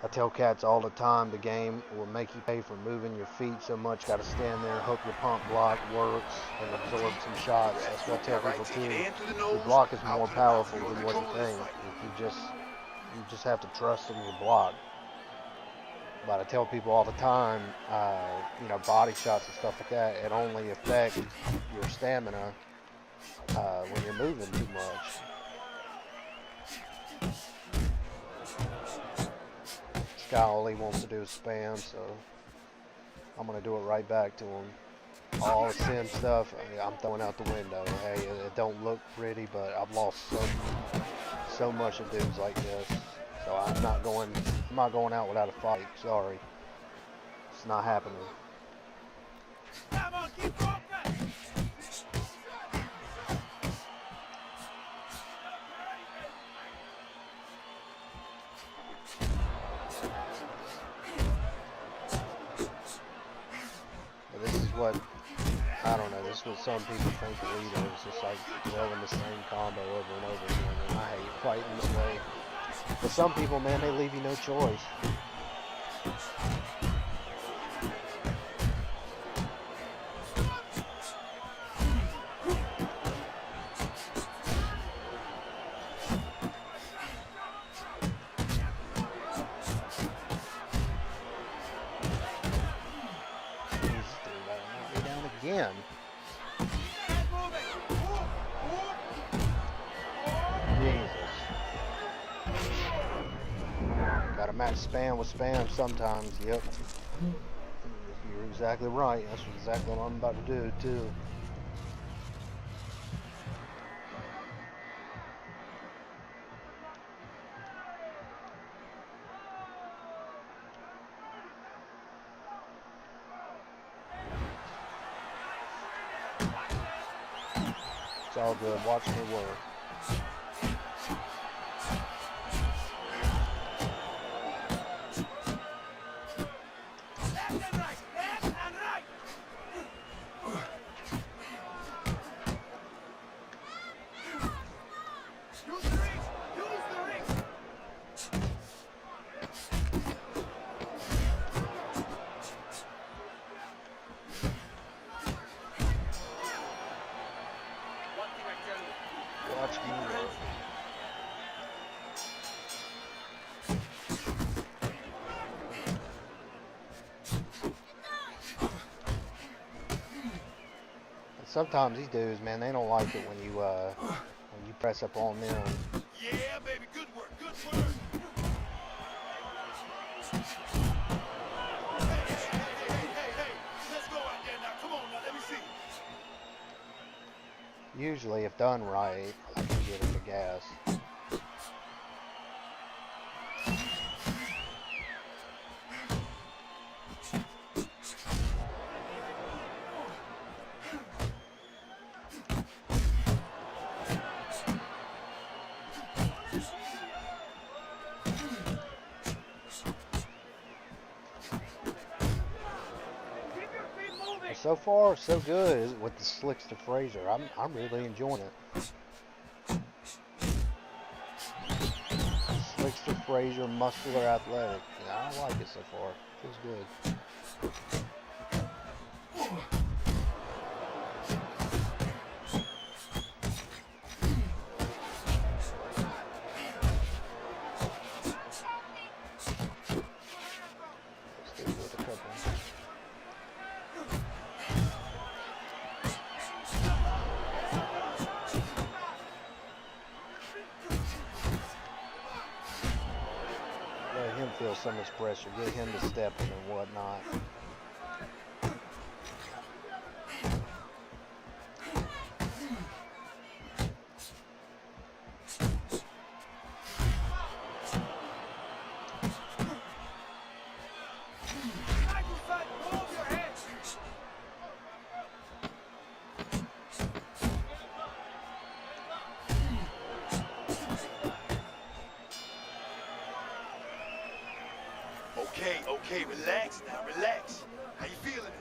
I tell cats all the time, the game will make you pay for moving your feet so much. Got to stand there, hope your pump block works, and absorb some shots. That's what I tell people too. Your block is more powerful than what you think. If you just have to trust in your block. But I tell people all the time, you know, body shots and stuff like that, it only affects your stamina when you're moving too much. This guy, all he wants to do is spam, so I'm going to do it right back to him. All the sim stuff, I'm throwing out the window. Hey, it don't look pretty, but I've lost so much of dudes like this. So I'm not going out without a fight. Sorry. It's not happening. Come on, keep walking. But this is what, I don't know, this is what some people think the leader is, just like drilling the same combo over and over again. And I hate fighting this way. But some people, man, they leave you no choice. Knock me down again. Gotta match spam with spam sometimes, yep. You're exactly right. That's exactly what I'm about to do, too. It's all good. Watch me work. Watch me work. Sometimes these dudes, man, they don't like it when you press up on them. Yeah, baby, good work, good work. Hey, let's go out there now. Come on now, let me see. Usually, if done right, I can get him the gas. So far, so good with the Slickster Fraser. I'm really enjoying it. Slickster Frazier, muscular, athletic. Yeah, I like it so far. Feels good. Let's do it with a couple. Let him feel some of this pressure. Get him to step in and whatnot. Okay, relax now, relax. How you feeling it?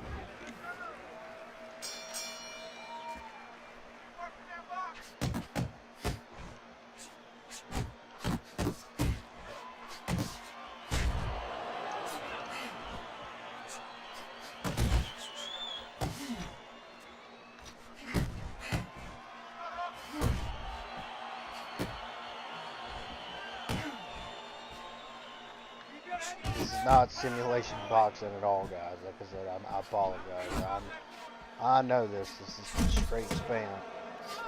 This is not simulation boxing at all, guys. Like I said, I apologize. I know this. This is straight spam.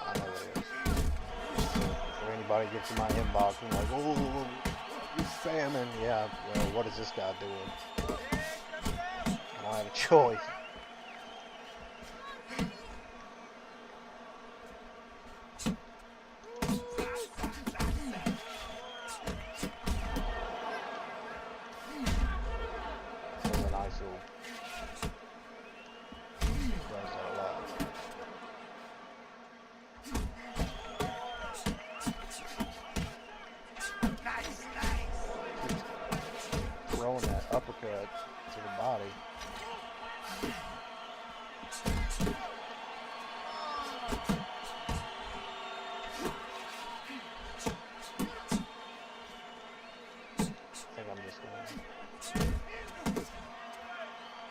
I know it is. For anybody gets in my inbox and like, oh, you're spamming. Yeah, well, what is this guy doing? I don't have a choice. Throwing that uppercut to the body. I think I'm just gonna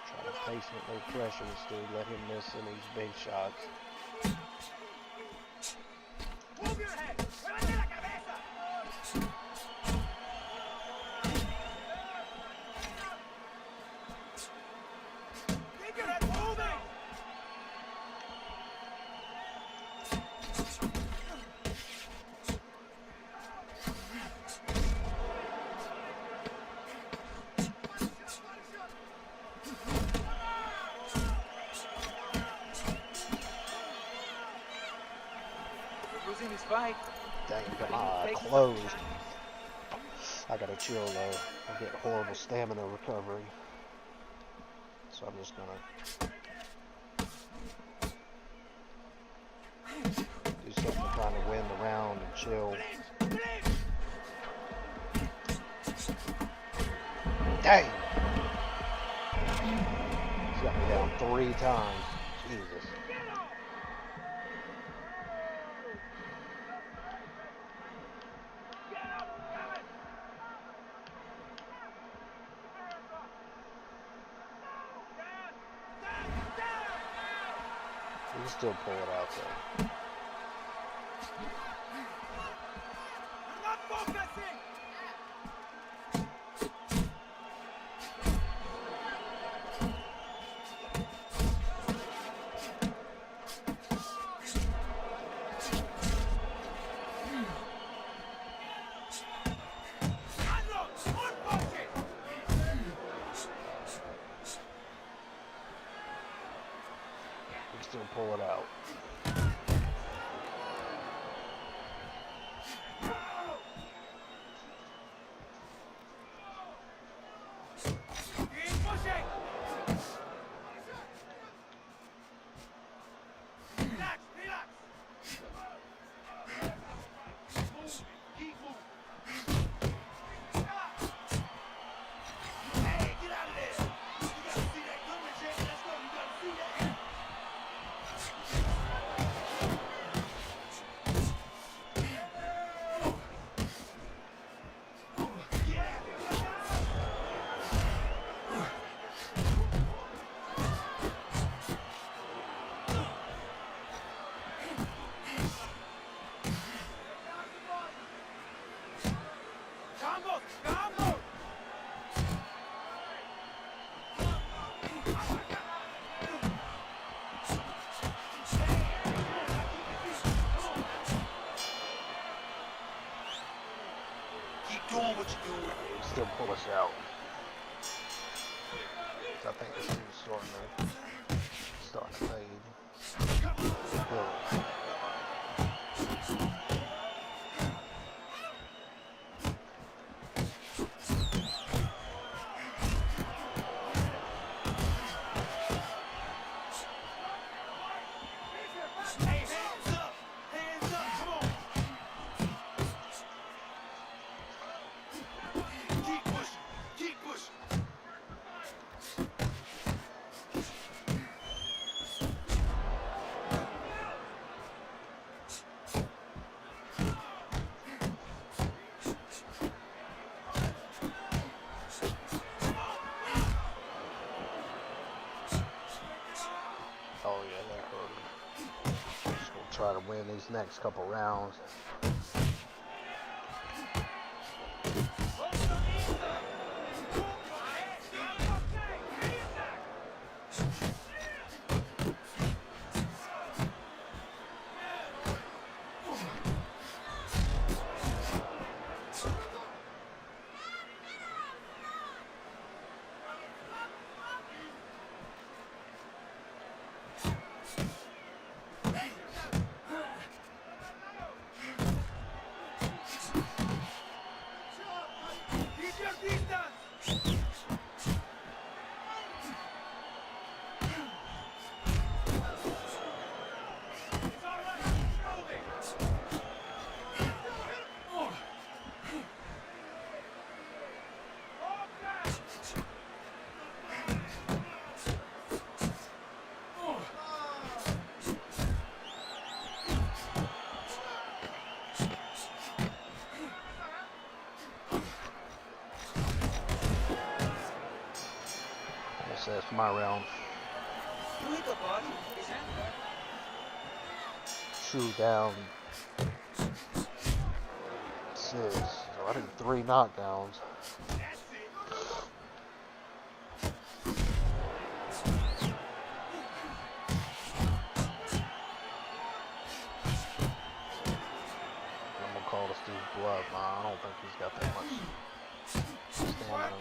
try to patiently pressure this dude, let him miss some of these big shots. Move your head! ¡Levante la cabeza! Keep your head moving! Losing this fight. Dang, got my eye closed. I gotta chill though. I get horrible stamina recovery. So I'm just gonna do something to kind of win the round and chill. Dang! He's got me down 3 times. Jesus. You can still pull it out though. I'm not focusing! You can still pull it out. Keep pushing! Relax, relax! Keep moving. Hey, get out of there. You gotta see that coming, Jay. Let's go. You gotta see that. us out. So I think this dude's starting to fade. Good. Oh yeah, that hurt. Just gonna try to win these next couple rounds. That's my round. Two down. 6. So I did 3 knockdowns. I'm gonna call this dude's bluff. I don't think he's got that much stamina.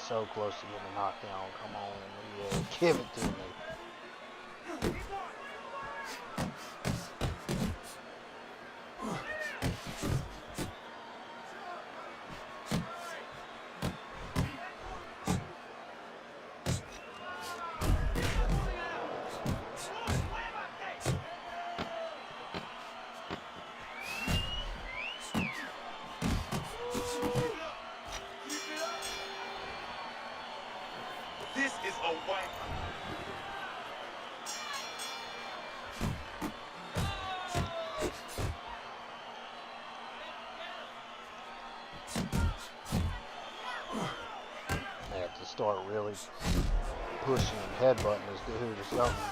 So close to getting a knockdown. Come on, yeah, give it to me. This is a wipe. They have to start really pushing and headbutting this dude or something.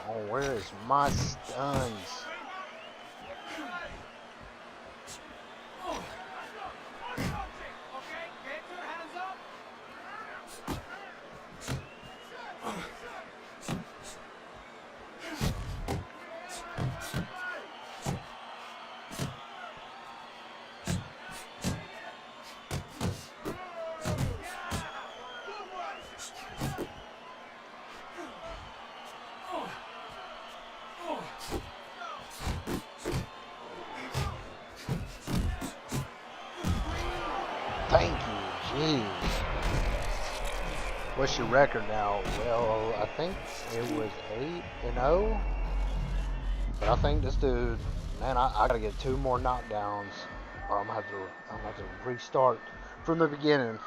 Oh, where is my stuns? Thank you, jeez. What's your record now? Well, I think it was 8-0. But I think this dude, man, I gotta get 2 more knockdowns, or I'm gonna have to restart from the beginning.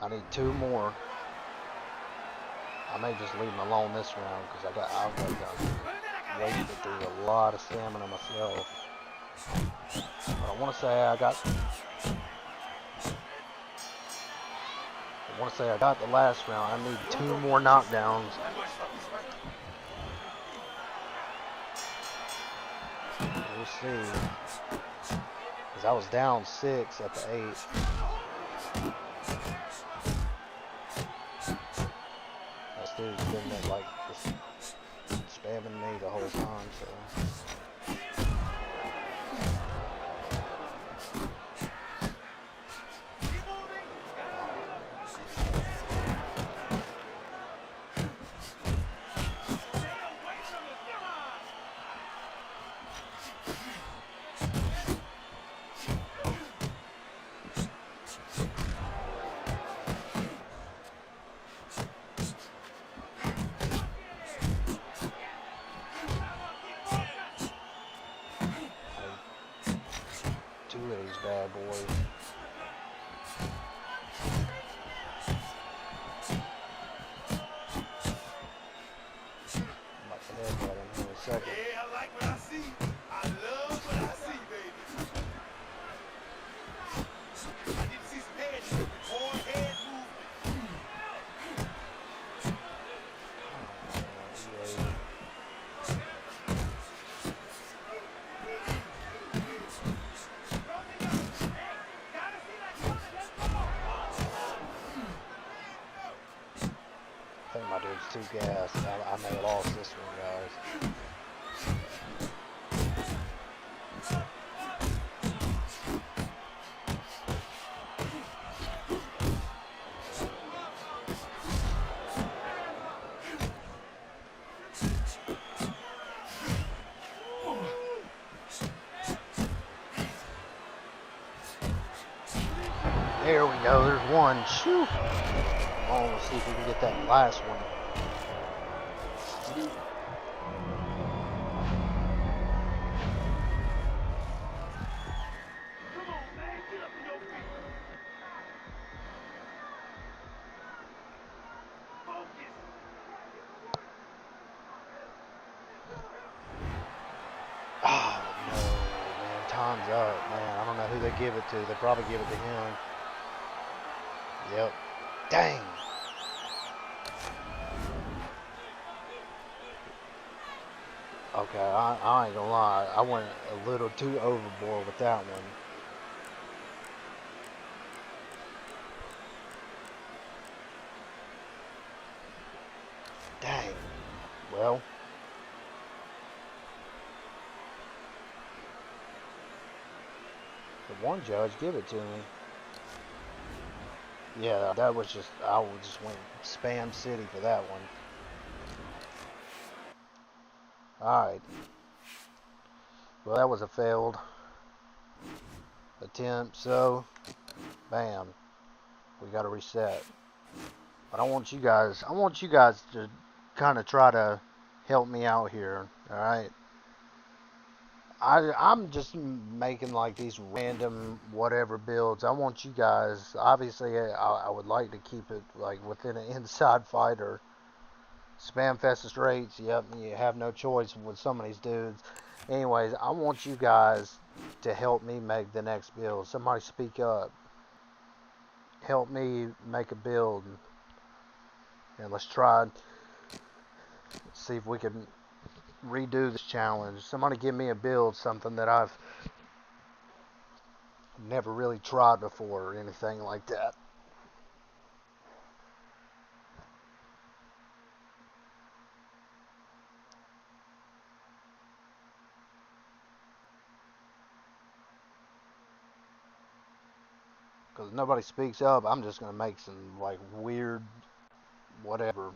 I need 2 more. I may just leave him alone this round because I've wasted through a lot of stamina myself. But I want to say I got the last round. I need 2 more knockdowns. We'll see. Because I was down 6 at the 8. That dude's been there, like just spamming me the whole time, so. Bad boys. I'm about to headbutt him here in a second. Yeah, I like what I see. I love what I see, baby. I need to see some head shit. More head movement. I think my dude's too gassed. I may have lost this one, guys. There we go. There's one. Shoo. Come on, let's see if we can get that last one. Oh no, man, time's up, man. I don't know who they give it to. They probably give it to him. Yep. Dang. Okay, I ain't gonna lie. I went a little too overboard with that one. Dang. Well. The one judge give it to me. Yeah, that was just, I just went spam city for that one. Alright. Well, that was a failed attempt, so bam. We gotta reset. But I want you guys to kind of try to help me out here, alright? I'm just making like these random whatever builds. I want you guys, obviously I would like to keep it like within an inside fighter Spam fest rates. Yep, you have no choice with some of these dudes. Anyways, I want you guys to help me make the next build. Somebody speak up. Help me make a build. And let's try. See if we can redo this challenge. Somebody give me a build, something that I've never really tried before or anything like that. Because nobody speaks up, I'm just going to make some like weird whatever.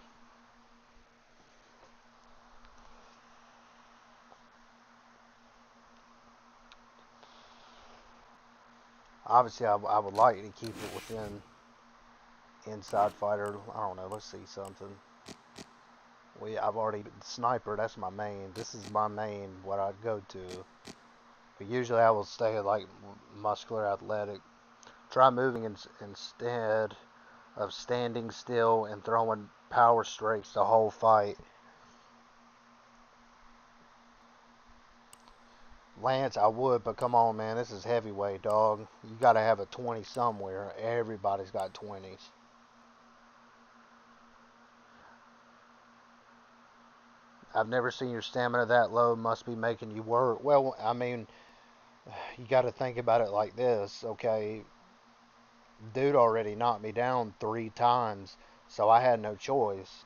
Obviously, I would like to keep it within Inside Fighter. I don't know, let's see something. I've already, Sniper, that's my main. This is my main, what I'd go to. But usually I will stay like Muscular Athletic. Try moving instead of standing still and throwing power strikes the whole fight. Lance, I would, but come on, man. This is heavyweight, dog. You got to have a 20 somewhere. Everybody's got 20s. I've never seen your stamina that low. Must be making you work. Well, I mean, you got to think about it like this, okay? Dude already knocked me down 3 times, so I had no choice.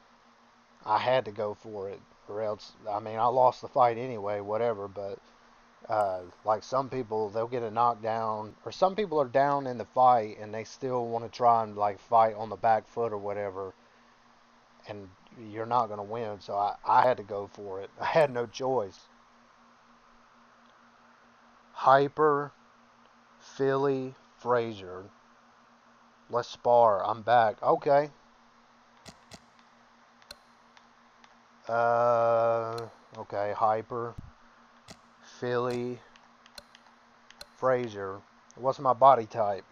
I had to go for it, or else, I mean, I lost the fight anyway, whatever, but like some people, they'll get a knockdown, or some people are down in the fight and they still want to try and like fight on the back foot or whatever, and you're not going to win. So I had to go for it. I had no choice. Hyper, Philly, Frazier. Let's spar. I'm back. Okay. Okay. Hyper, Philly, Frazier. What's my body type?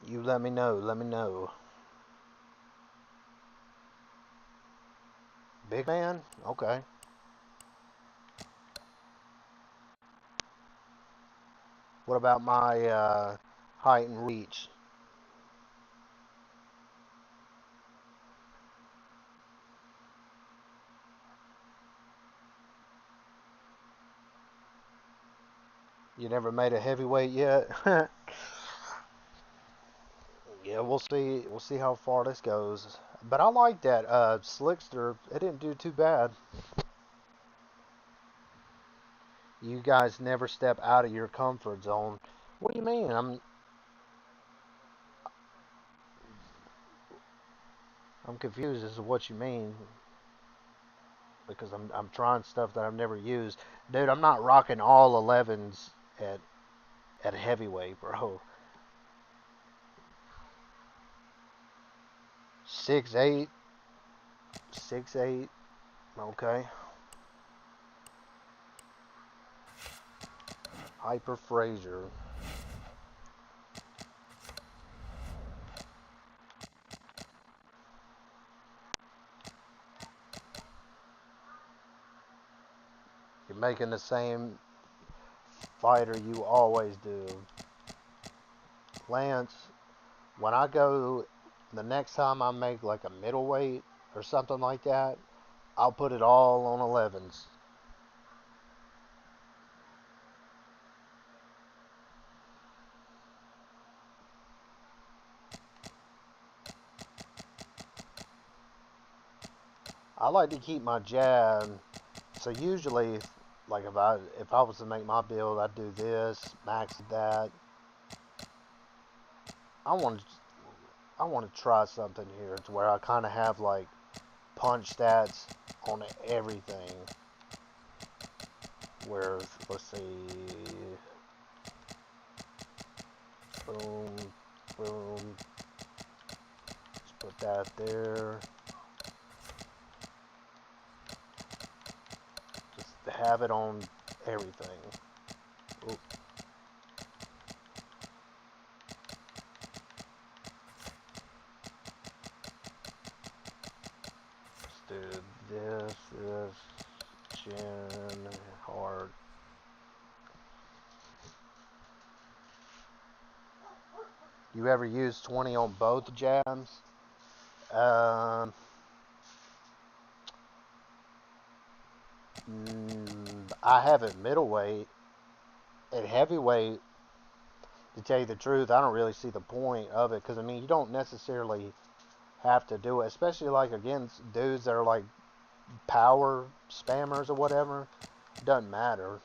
You let me know. Let me know. Big man? Okay. What about my height and reach? You never made a heavyweight yet? Yeah, we'll see. We'll see how far this goes. But I like that Slickster. It didn't do too bad. You guys never step out of your comfort zone. What do you mean? I'm confused as to what you mean, because I'm trying stuff that I've never used. Dude, I'm not rocking all 11s at heavyweight, bro. 6'8", 6'8". Okay. Hyper Frazier. You're making the same fighter you always do. Lance, when I go, the next time I make like a middleweight or something like that, I'll put it all on 11s. I like to keep my jab. So usually, like if I was to make my build, I'd do this, max that. I want to try something here to where I kind of have like punch stats on everything. Where, let's see, Boom, boom. Just put that there. Just have it on everything. Oop. Let's do this, chin, hard. You ever use 20 on both jabs? I have it middleweight. At heavyweight, to tell you the truth, I don't really see the point of it because, I mean, you don't necessarily have to do it, especially like against dudes that are like power spammers or whatever. Doesn't matter.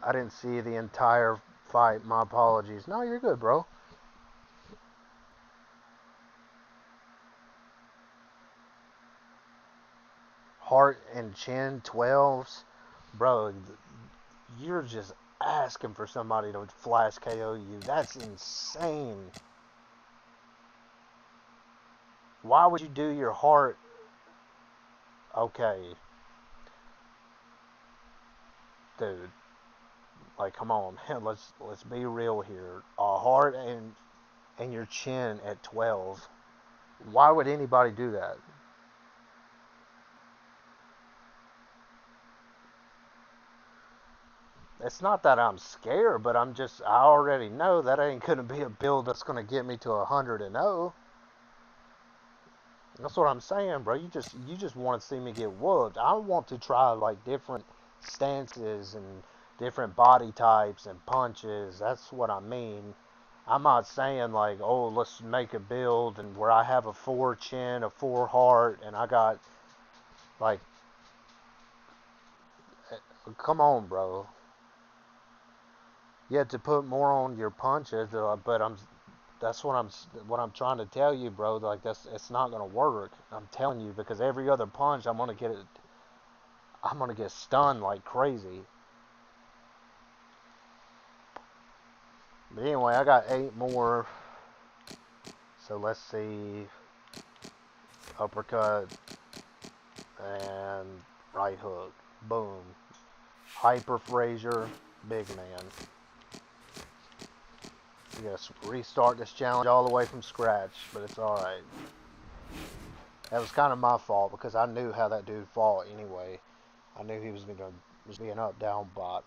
I didn't see the entire fight. My apologies. No, you're good, bro. Heart and chin 12s. Bro, you're just asking for somebody to flash KO you. That's insane. Why would you do your heart? Okay. Dude. Like, come on, man. Let's be real here. A heart and your chin at 12. Why would anybody do that? It's not that I'm scared, but I already know that ain't gonna be a build that's gonna get me to 100-0. That's what I'm saying, bro. You just want to see me get whooped. I want to try like different stances and different body types and punches. That's what I mean. I'm not saying like, oh, let's make a build and where I have a 4 chin, a 4 heart, and I got like, come on, bro. You have to put more on your punches, but that's what I'm trying to tell you, bro. Like it's not gonna work. I'm telling you because every other punch I'm gonna get stunned like crazy. But anyway, I got 8 more. So let's see. Uppercut and right hook. Boom. Hyper Frazier, big man. We gotta restart this challenge all the way from scratch, but it's alright. That was kind of my fault because I knew how that dude fought anyway. I knew he was gonna be an up-down bot.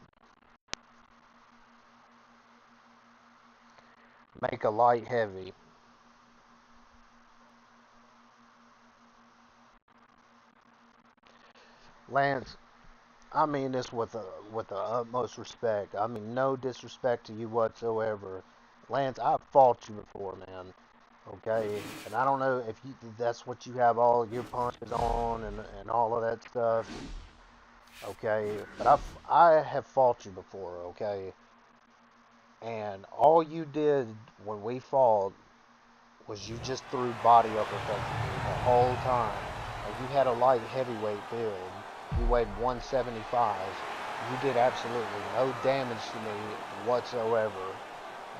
Make a light heavy. Lance, I mean this with the utmost respect. I mean no disrespect to you whatsoever. Lance, I've fought you before, man. Okay, and I don't know if that's what you have all your punches on and all of that stuff. Okay, but I have fought you before. Okay, and all you did when we fought was you just threw body uppercuts at me the whole time. And you had a light heavyweight build. You weighed 175. You did absolutely no damage to me whatsoever.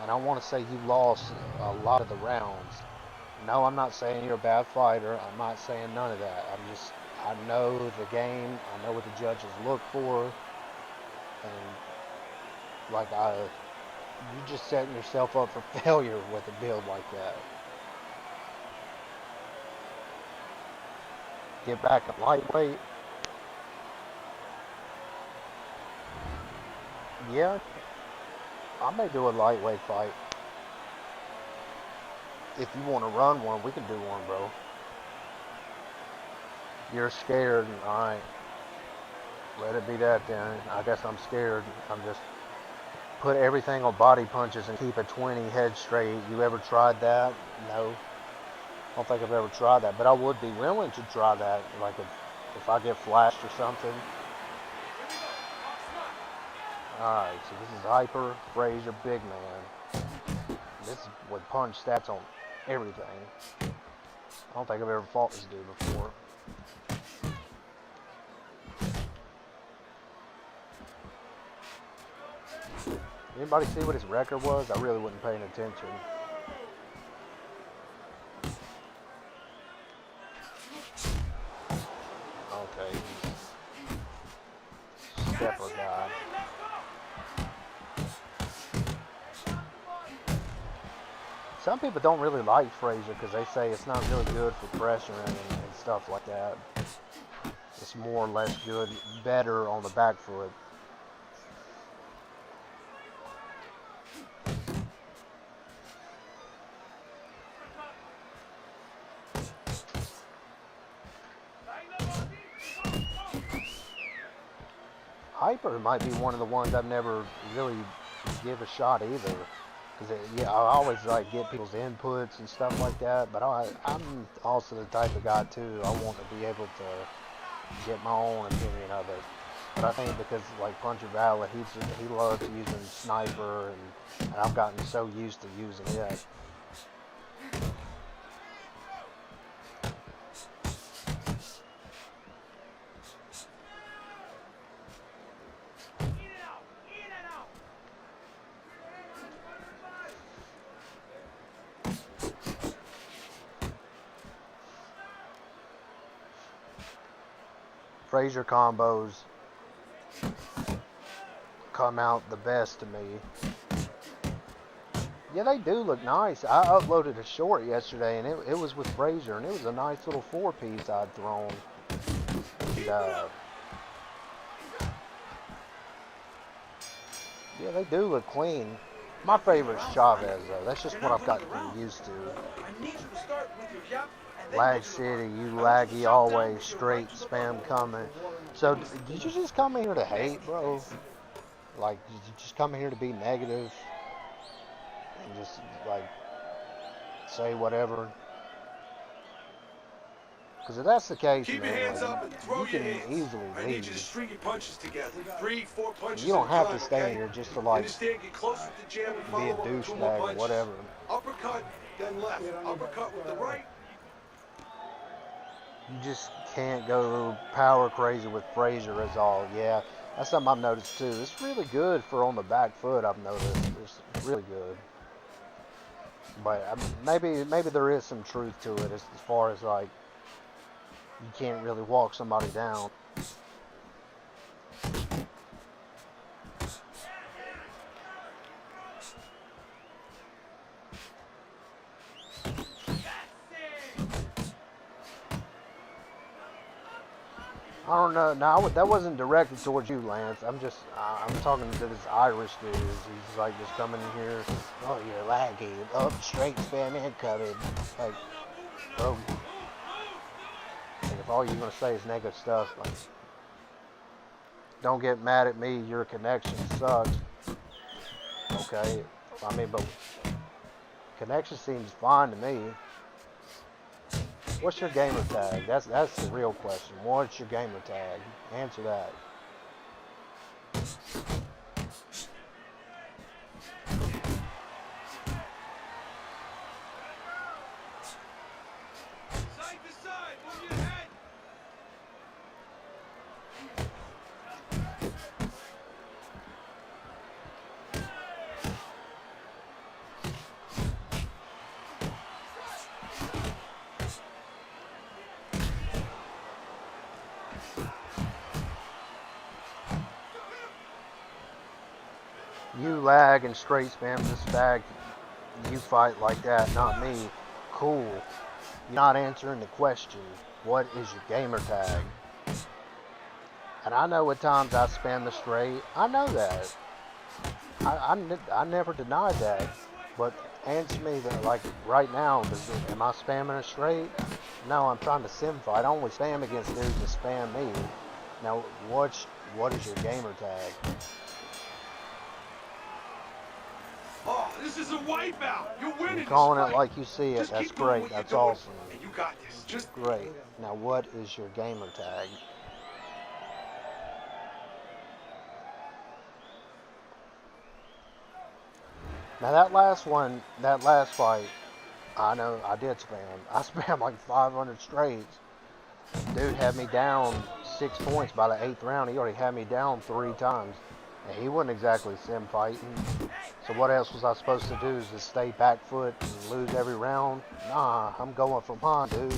And I want to say you lost a lot of the rounds. No, I'm not saying you're a bad fighter. I'm not saying none of that. I know the game. I know what the judges look for. And like you just setting yourself up for failure with a build like that. Get back at lightweight. Yeah, I may do a lightweight fight. If you want to run one, we can do one, bro. You're scared. Alright. Let it be that then. I guess I'm scared. I'm just put everything on body punches and keep a 20 head straight. You ever tried that? No. I don't think I've ever tried that, but I would be willing to try that. Like if I get flashed or something. Alright, so this is Hyper Frazier, big man. This is with punch stats on everything. I don't think I've ever fought this dude before. Anybody see what his record was? I really wasn't paying attention. Okay, he's stepper guy. Some people don't really like Frazier because they say it's not really good for pressuring and stuff like that. It's more or less good, better on the back foot. Hyper might be one of the ones I've never really give a shot either. Because yeah, I always like get people's inputs and stuff like that. But I'm also the type of guy too. I want to be able to get my own opinion of it. But I think because like Puncher Valley, he loves using sniper, and I've gotten so used to using it. Frazier combos come out the best to me. Yeah, they do look nice. I uploaded a short yesterday, and it was with Frazier, and it was a nice little 4-piece I'd thrown. And, yeah, they do look clean. My favorite's Chavez, though. That's just what I've gotten used to. I need you to start with your yap. Lag City, you laggy always, straight spam coming. So, did you just come here to hate, bro? Like, did you just come here to be negative? And just, like, say whatever? Because if that's the case, Keep your man, hands up and throw you can your hands. easily I need you to leave. string your punches together. 3, 4 punches. You don't at a have time, to stay okay? here just to, like, Understand? Get close with the jab and be follow a up with 2 more douchebag or punches. whatever. Uppercut, then left. Uppercut with the right. You just can't go power crazy with Frazier is all. Yeah, that's something I've noticed too. It's really good for on the back foot, I've noticed. It's really good. But maybe there is some truth to it as far as like you can't really walk somebody down. I don't know. No, that wasn't directed towards you, Lance. I'm talking to this Irish dude. He's like just coming in here. Oh, you're laggy. Up, straight spam incoming. Like, bro. Like if all you're gonna say is negative stuff, like, don't get mad at me. Your connection sucks. Okay. I mean, but connection seems fine to me. What's your gamer tag? That's the real question. What's your gamer tag? Answer that. Side to side, move your head. You lag and straight spam this bag. You fight like that, not me. Cool. You're not answering the question. What is your gamer tag? And I know at times I spam the straight. I know that. I never denied that. But answer me that, like right now, am I spamming a straight? No, I'm trying to sim fight. I only spam against dudes that spam me. Now, what is your gamer tag? Oh, this is a wipeout. You're winning. You're calling this it fight. like you see it. Just That's keep doing great. what you're That's doing, awesome. and you got this. Just Great. Now, what is your gamer tag? Now, that last fight, I know I did spam. I spammed like 500 straights. Dude had me down 6 points by the 8th round. He already had me down 3 times. And he wasn't exactly sim fighting. So what else was I supposed to do? Is just stay back foot and lose every round? Nah, I'm going for mine, dude.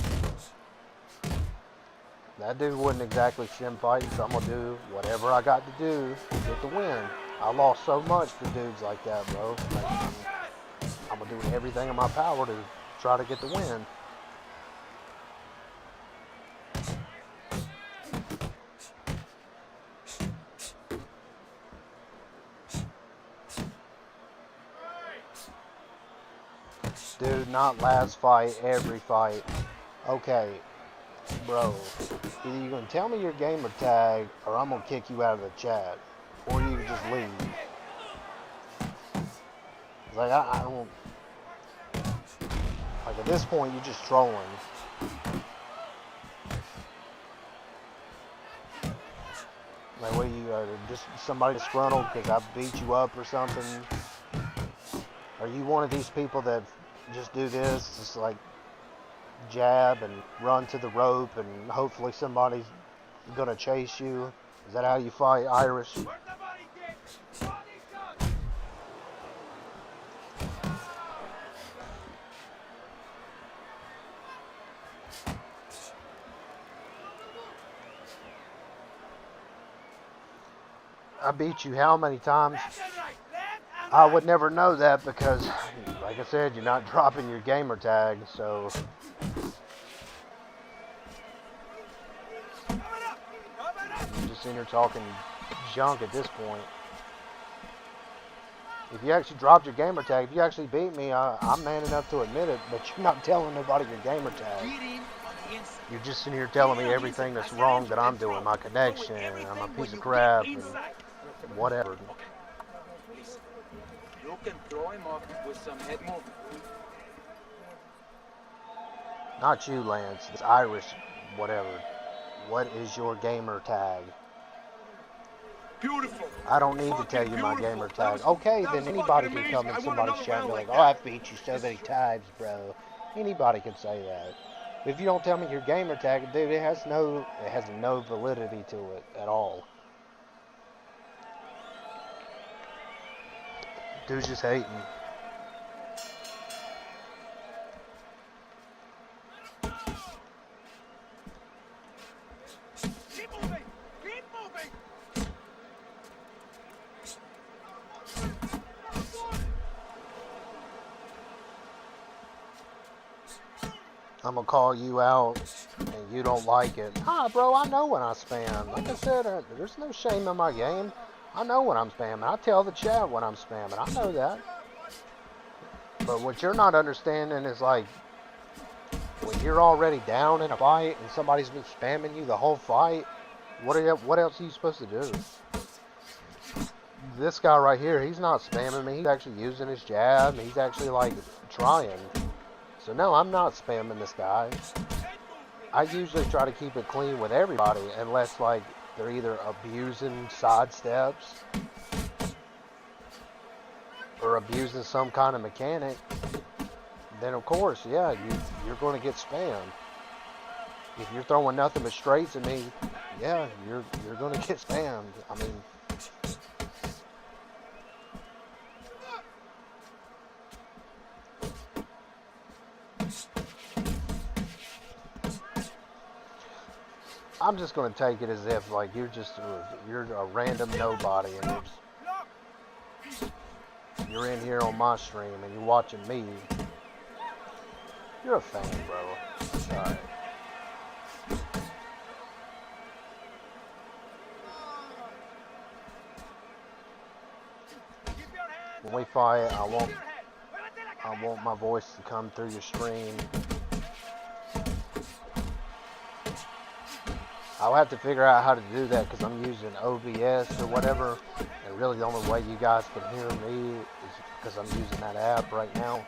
That dude wasn't exactly sim fighting, so I'm gonna do whatever I got to do to get the win. I lost so much to dudes like that, bro. Like, I'm gonna do everything in my power to try to get the win. Dude, not last fight, every fight. Okay, bro. Either you're gonna tell me your gamer tag, or I'm gonna kick you out of the chat, or you can just leave. Like I don't. Like at this point, you're just trolling. Like what are you? Just somebody disgruntled because I beat you up or something? Are you one of these people that just do this, just like jab and run to the rope and hopefully somebody's gonna chase you? Is that how you fight, Irish? Work the body kick. Body shot. I beat you how many times? Left and right. Left and I right. would never know that because, like I said, you're not dropping your gamer tag, so Coming up. Coming up. you're just in here talking junk at this point. If you actually dropped your gamer tag, if you actually beat me, I'm man enough to admit it, but you're not telling nobody your gamer tag. You're just sitting here telling me everything that's wrong that I'm doing, my connection, I'm a piece of crap, and whatever. Listen, you can throw him off with some head movement. Not you, Lance. It's Irish, whatever. What is your gamer tag? Beautiful. I don't need to tell you my gamer tag. Okay, then anybody can come in somebody's chat and be like, oh, I've beat you so many times, bro. Anybody can say that. If you don't tell me your gamer tag, dude, it has no validity to it at all. Dude's just hating. Keep moving. Keep moving. I'm gonna call you out and you don't like it. Ah, bro, I know when I spam. Like I said, there's no shame in my game. I know when I'm spamming. I tell the chat when I'm spamming. I know that. But what you're not understanding is like, when you're already down in a fight and somebody's been spamming you the whole fight, what else are you supposed to do? This guy right here, he's not spamming me. He's actually using his jab. He's actually like trying. So no, I'm not spamming this guy. I usually try to keep it clean with everybody unless like they're either abusing side steps or abusing some kind of mechanic. Then of course, yeah, you're going to get spammed. If you're throwing nothing but straights at me, yeah, you're going to get spammed. I mean, I'm just going to take it as if like you're a random nobody and you're in here on my stream and you're watching me. You're a fan, bro. Alright. When we fight, I want my voice to come through your stream. I'll have to figure out how to do that because I'm using OBS or whatever, and really the only way you guys can hear me is because I'm using that app right now.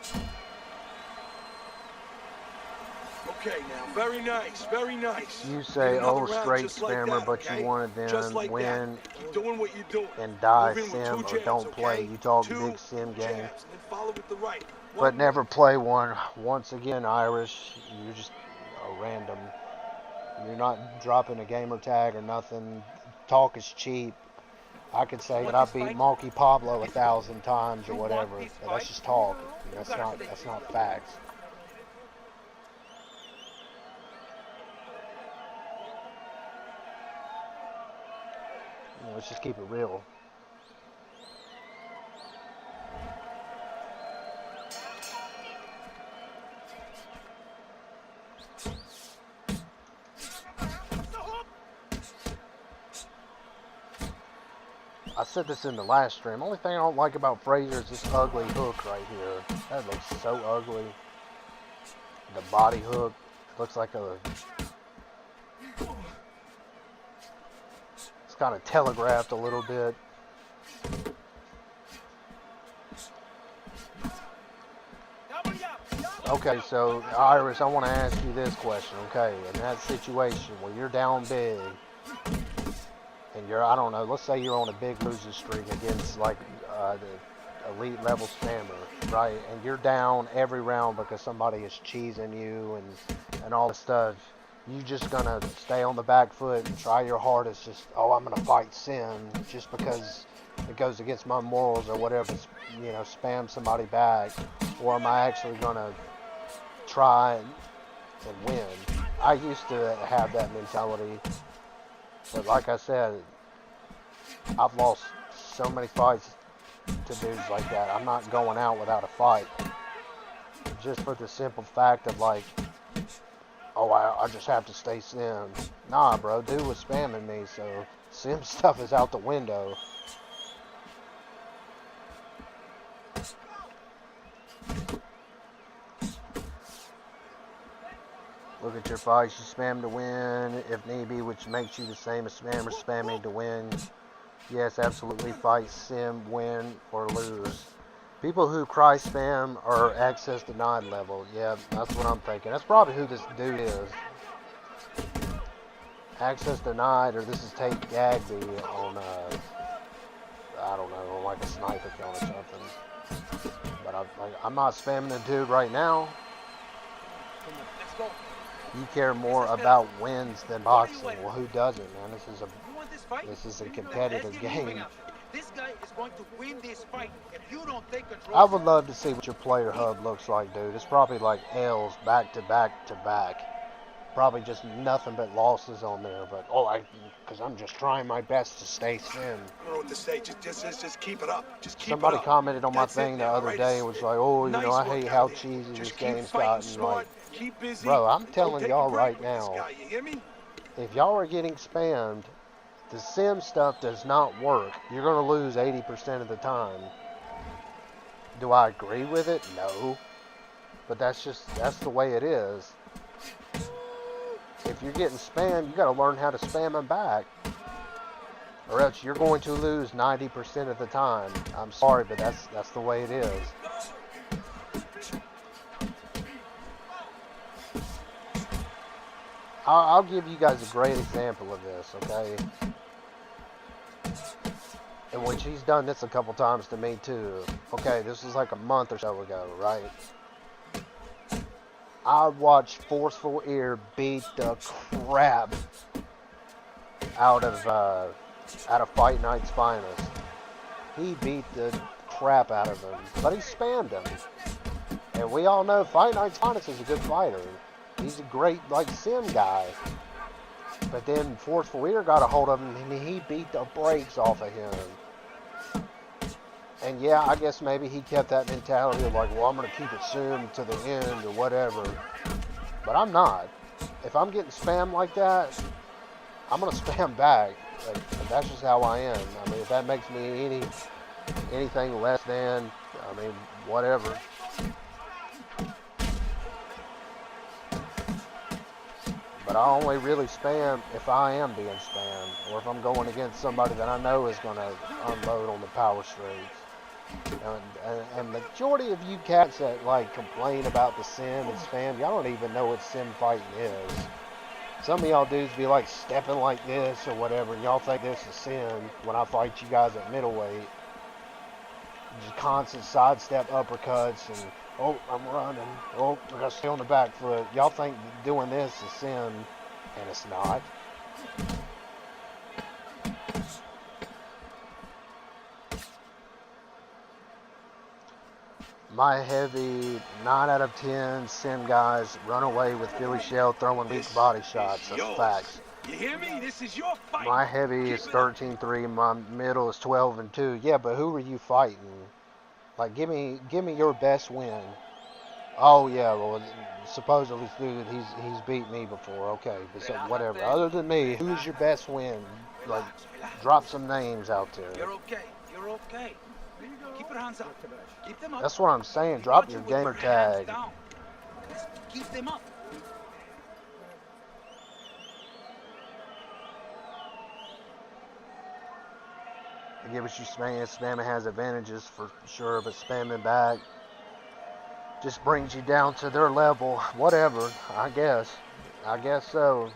Okay, now, very nice, very nice. You say, Another oh, round straight just like spammer, that, but okay? you wanted Just them like win that. Keep doing what you're doing. and die Move in with sim two or jabs, don't play. okay? You talk Two big sim game, jabs, and then follow with the right. but never play one. Once again, Irish, you're just a random. You're not dropping a gamer tag or nothing. Talk is cheap. I could say that Want I this beat fight? Marky Pablo Listen, 1,000 times or you want whatever, this but that's fight? just talk. You That's gotta not stay. that's not facts. Let's just keep it real. I said this in the last stream. Only thing I don't like about Frazier is this ugly hook right here. That looks so ugly. The body hook looks like a... It's kind of telegraphed a little bit. Okay, so Iris, I want to ask you this question. Okay, in that situation where you're down big, and you're, I don't know, let's say you're on a big losing streak against like the elite level spammer, right? And you're down every round because somebody is cheesing you and all this stuff. You just gonna stay on the back foot and try your hardest, just, oh, I'm gonna fight Sim just because it goes against my morals or whatever, you know, spam somebody back, or am I actually gonna try and win? I used to have that mentality, but like I said, I've lost so many fights to dudes like that. I'm not going out without a fight, just for the simple fact of like, oh, I just have to stay Sim. Nah, bro, dude was spamming me, so Sim stuff is out the window. Look at your fights. You spam to win, if need be, which makes you the same as spammer spamming to win. Yes, absolutely. Fight, sim, win, or lose. People who cry spam are access denied level. Yeah, that's what I'm thinking. That's probably who this dude is. Access denied, or this is Tate Gagby on, I don't know, like a sniper kill or something. But I'm not spamming the dude right now. Let's go. You care more about wins than boxing. Well, who doesn't, man? This is a competitive game. This guy is going to win this fight if you don't take control. I would love to see what your player hub looks like, dude. It's probably like L's back to back to back. Probably just nothing but losses on there. But because I'm just trying my best to stay Sim. I don't know what to say. Just keep it up. Just keep Somebody it up. commented on my That's thing it the now, other right? day and was like, oh, you Nice know, I work hate out how there. cheesy this Just keep game's fighting gotten. smart. Like, Keep busy. bro, I'm and telling don't take y'all a break right with this now, guy, you hear me? if y'all are getting spammed, the Sim stuff does not work. You're going to lose 80% of the time. Do I agree with it? No. But that's the way it is. If you're getting spammed, you got to learn how to spam them back. Or else you're going to lose 90% of the time. I'm sorry, but that's the way it is. I'll give you guys a great example of this, okay? And which he's done this a couple times to me too. Okay, this was like a month or so ago, right? I watched Forceful Ear beat the crap out of Fight Night's finest. He beat the crap out of him, but he spammed him. And we all know Fight Night's finest is a good fighter. He's a great, like, Sim guy. But then Forceful Ear got a hold of him, and he beat the brakes off of him. And yeah, I guess maybe he kept that mentality of like, well, I'm going to keep it Sim to the end or whatever. But I'm not. If I'm getting spammed like that, I'm going to spam back. Like, that's just how I am. I mean, if that makes me anything less than, I mean, whatever. But I only really spam if I am being spammed, or if I'm going against somebody that I know is going to unload on the power streaks. And majority of you cats that like complain about the sim and spam, y'all don't even know what sim fighting is. Some of y'all dudes be like stepping like this or whatever, and y'all think this is sim when I fight you guys at middleweight. Just constant sidestep uppercuts and, oh, I'm running. Oh, I gotta stay on the back foot. Y'all think doing this is sim, and it's not. my heavy 9 out of 10 sim guys run away with Philly Shell throwing weak body shots. That's facts. You hear me? This is your fight. My heavy is 13-3, my middle is 12-2. Yeah, but who are you fighting? Like, give me your best win. Oh yeah, well, supposedly, dude, he's beat me before. Okay, but so whatever. Other than me, who's your best win? Like, drop some names out there. You're okay. You're okay. Keep your hands up. Keep them up. That's what I'm saying. Drop your gamer tag. Keep them up. I get what you're saying. Spamming has advantages for sure, but spamming back just brings you down to their level. Whatever, I guess. I guess so.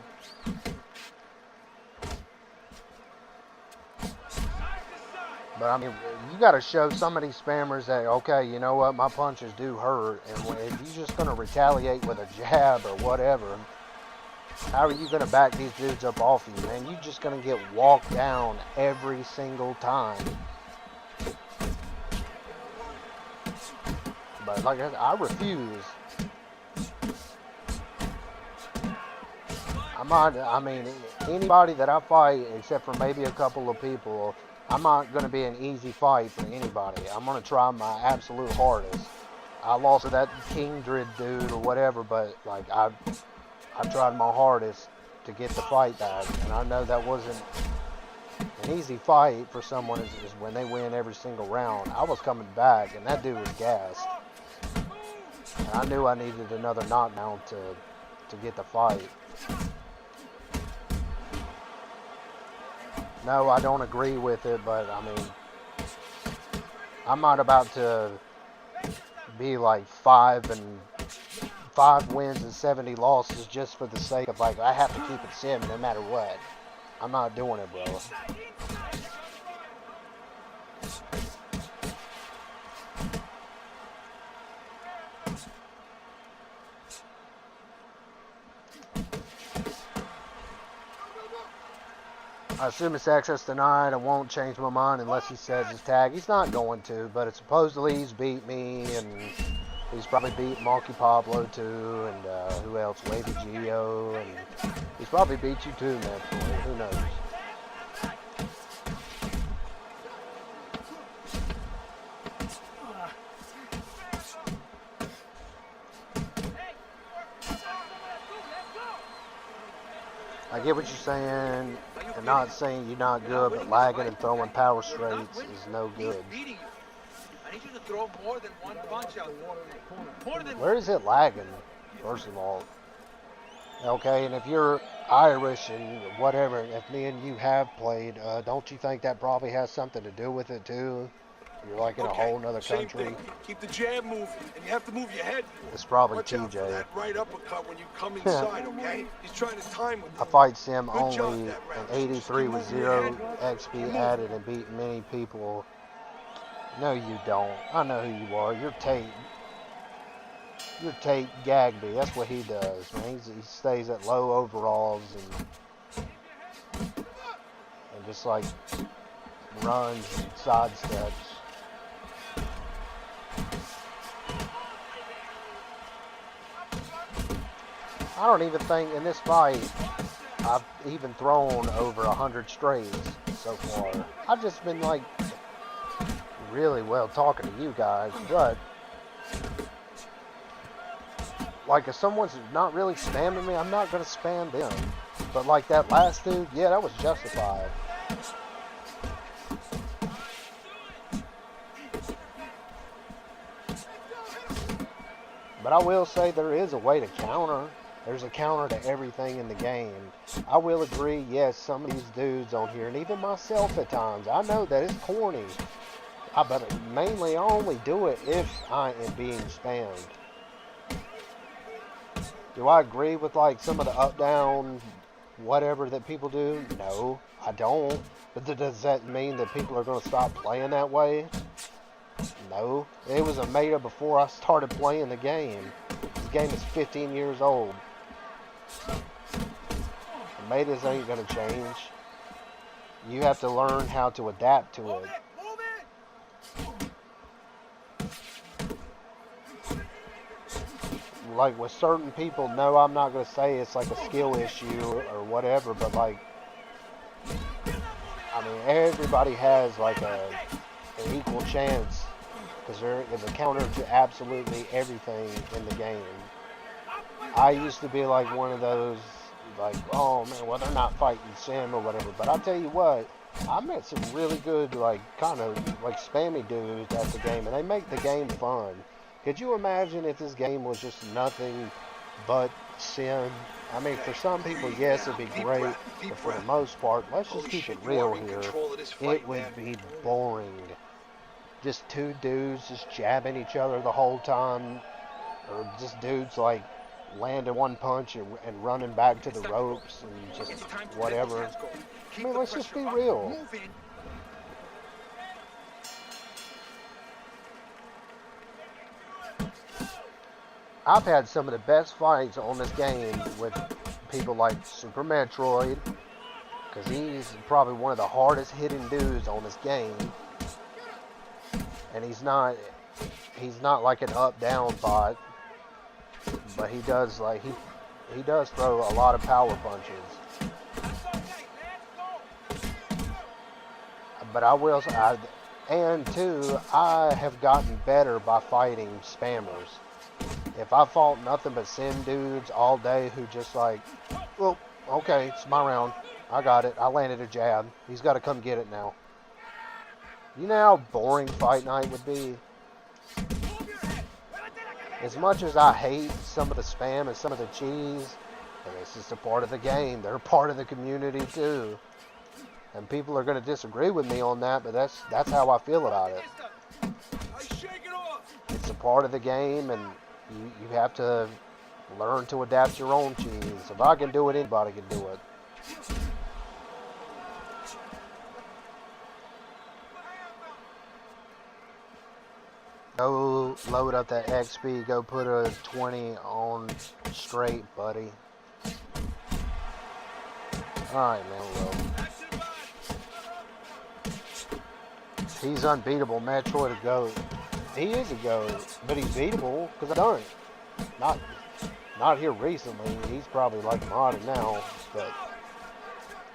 But I mean, you got to show some of these spammers that, okay, you know what, my punches do hurt. And if you're just going to retaliate with a jab or whatever, how are you going to back these dudes up off you, man? You're just going to get walked down every single time. But like I refuse. I mean, anybody that I fight, except for maybe a couple of people, I'm not going to be an easy fight for anybody. I'm going to try my absolute hardest. I lost to that Kingdred dude or whatever, but like I tried my hardest to get the fight back, and I know that wasn't an easy fight for someone is when they win every single round. I was coming back, and that dude was gassed. And I knew I needed another knockdown to get the fight. No, I don't agree with it, but I mean, I'm not about to be like 5 wins and 70 losses just for the sake of like, I have to keep it sim no matter what. I'm not doing it, bro. I assume it's access denied. I won't change my mind unless he says his tag. He's not going to, but it's supposedly he's beat me, and he's probably beat Marky Pablo too, and who else? Wavy Geo, and he's probably beat you too, man. Who knows? I get what you're saying, and not saying you're not good, but lagging and throwing power straights is no good. I need you to throw more than one punch out. More than Where is it lagging, first of all? Okay, and if you're Irish and whatever, if me and you have played, don't you think that probably has something to do with it too? You're like in a whole nother same country. thing. Keep the jab moving, and you have to move your head. It's probably Watch out for TJ. that right uppercut when you come inside, okay? He's trying to time with I you. fight sim Good only job in that round. 83 with Keep moving your 0 head. XP added and beat many people. No, you don't. I know who you are. You're Tate. You're Tate Gagby. That's what he does, man. He stays at low overalls and just like runs and sidesteps. I don't even think in this fight I've even thrown over 100 strays so far. I've just been like really well talking to you guys, but like if someone's not really spamming me, I'm not gonna spam them. But like that last dude, yeah, that was justified. But I will say there is a way to counter. There's a counter to everything in the game. I will agree, yes, some of these dudes on here, and even myself at times, I know that it's corny. But mainly I only do it if I am being spammed. Do I agree with like some of the up, down, whatever that people do? No, I don't. But does that mean that people are going to stop playing that way? No. It was a meta before I started playing the game. This game is 15 years old. The metas ain't going to change. You have to learn how to adapt to it. like with certain people, no, I'm not gonna say it's like a skill issue or whatever, but like, I mean, everybody has like an equal chance because there is a counter to absolutely everything in the game. I used to be like one of those, like, oh man, well, they're not fighting sim or whatever, but I'll tell you what, I met some really good, like, kind of like spammy dudes at the game, and they make the game fun. Could you imagine if this game was just nothing but sim? I mean, for some people, yes, it'd be great, but for the most part, let's just keep it real here. It would be boring. Just two dudes just jabbing each other the whole time, or just dudes like landing one punch and running back to the ropes and just whatever. I mean, let's just be real. I've had some of the best fights on this game with people like Super Metroid, because he's probably one of the hardest hitting dudes on this game, and he's not like an up-down bot, but he does like he does throw a lot of power punches. But I will say, and two, I have gotten better by fighting spammers. If I fought nothing but sim dudes all day who just like, well, okay, it's my round. I got it. I landed a jab. He's got to come get it now. You know how boring fight night would be? As much as I hate some of the spam and some of the cheese, and it's just a part of the game. They're part of the community too. And people are going to disagree with me on that, but that's how I feel about it. It's a part of the game, and you have to learn to adapt your own cheese. If I can do it, anybody can do it. Go load up that XP. Go put a 20 on straight, buddy. Alright, man, well. He's unbeatable. Metroid a GOAT. He is a GOAT, but he's beatable because I done it. Not here recently. He's probably like modded now, but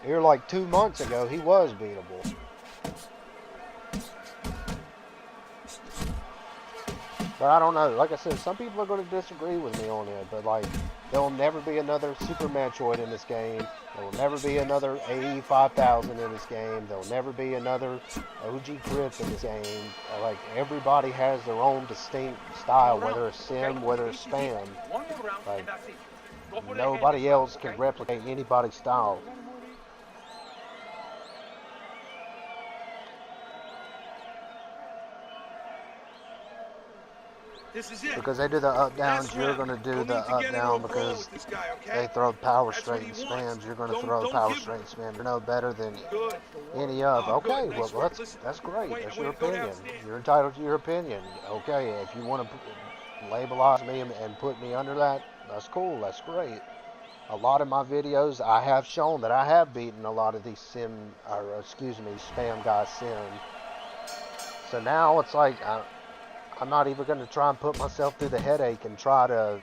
here like 2 months ago, he was beatable. But I don't know. Like I said, some people are going to disagree with me on it, but like, there'll never be another Super Metroid in this game. There will never be another AE 5000 in this game. There will never be another OG Crypt in this game. Like, everybody has their own distinct style, whether it's sim, whether it's spam. Like, nobody else can replicate anybody's style. This is it. Because they do the up downs, you're going to do the up down because they throw power straight and spams. You're going to throw power straight and spam. You're no better than any of. Okay, well that's great. That's your opinion. You're entitled to your opinion. Okay, if you want to labelize me and put me under that, that's cool. That's great. A lot of my videos, I have shown that I have beaten a lot of these spam guys sim. So now it's like, I'm not even going to try and put myself through the headache and try to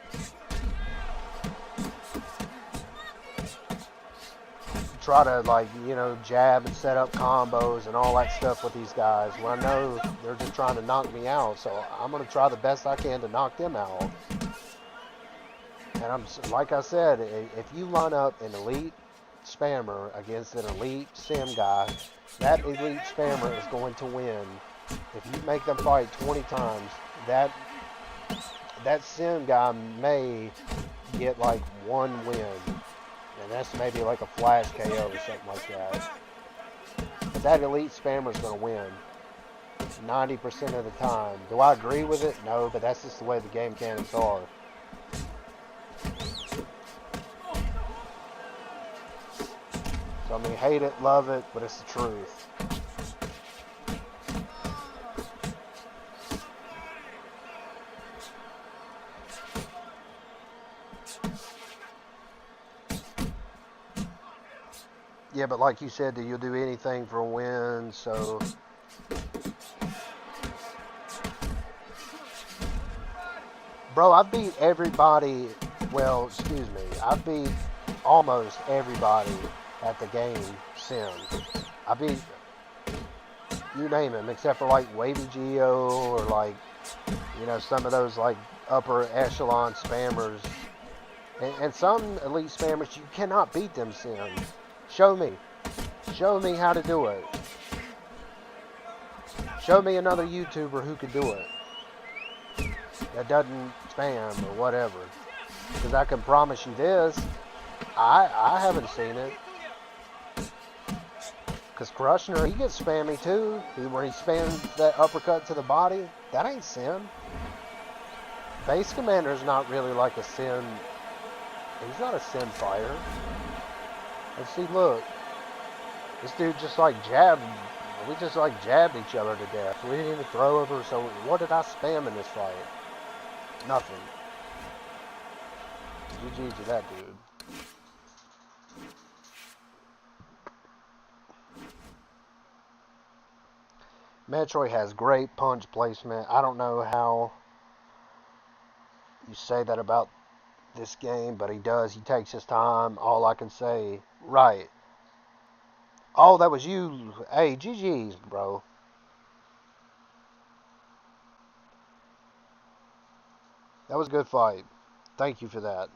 like, you know, jab and set up combos and all that stuff with these guys when I know they're just trying to knock me out. So I'm going to try the best I can to knock them out. And like I said, if you line up an elite spammer against an elite sim guy, that elite spammer is going to win. If you make them fight 20 times, that sim guy may get like one win, and that's maybe like a flash KO or something like that. But that elite spammer is going to win 90% of the time. Do I agree with it? No, but that's just the way the game mechanics are. So I mean, hate it, love it, but it's the truth. Yeah, but like you said, you'll do anything for a win, so... Bro, I've beat everybody. Well, excuse me. I've beat almost everybody at the game Sim. I beat, you name him, except for like Wavy Geo or like, some of those like upper echelon spammers. And some elite spammers, you cannot beat them, Sim. Show me. Show me how to do it. Show me another YouTuber who can do it. That doesn't spam or whatever. Because I can promise you this, I haven't seen it. Because Krushner, he gets spammy too. Where he spams that uppercut to the body. That ain't Sim. Base Commander's not really like a Sim. He's not a Sim fighter. And see, look. This dude just like jabbed. We just like jabbed each other to death. We didn't even throw over. So what did I spam in this fight? Nothing. GG to that dude. Metroid has great punch placement. I don't know how you say that about this game, but he does. He takes his time. All I can say, right. Oh, that was you. Hey, GG's, bro. That was a good fight. Thank you for that.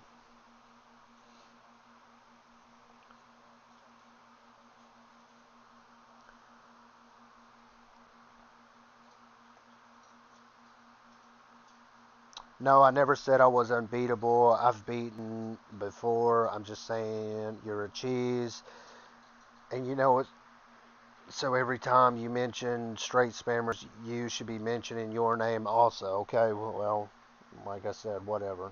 No, I never said I was unbeatable. I've beaten before. I'm just saying you're a cheese. And you know what? So every time you mention straight spammers, you should be mentioning your name also. Okay, well, like I said, whatever.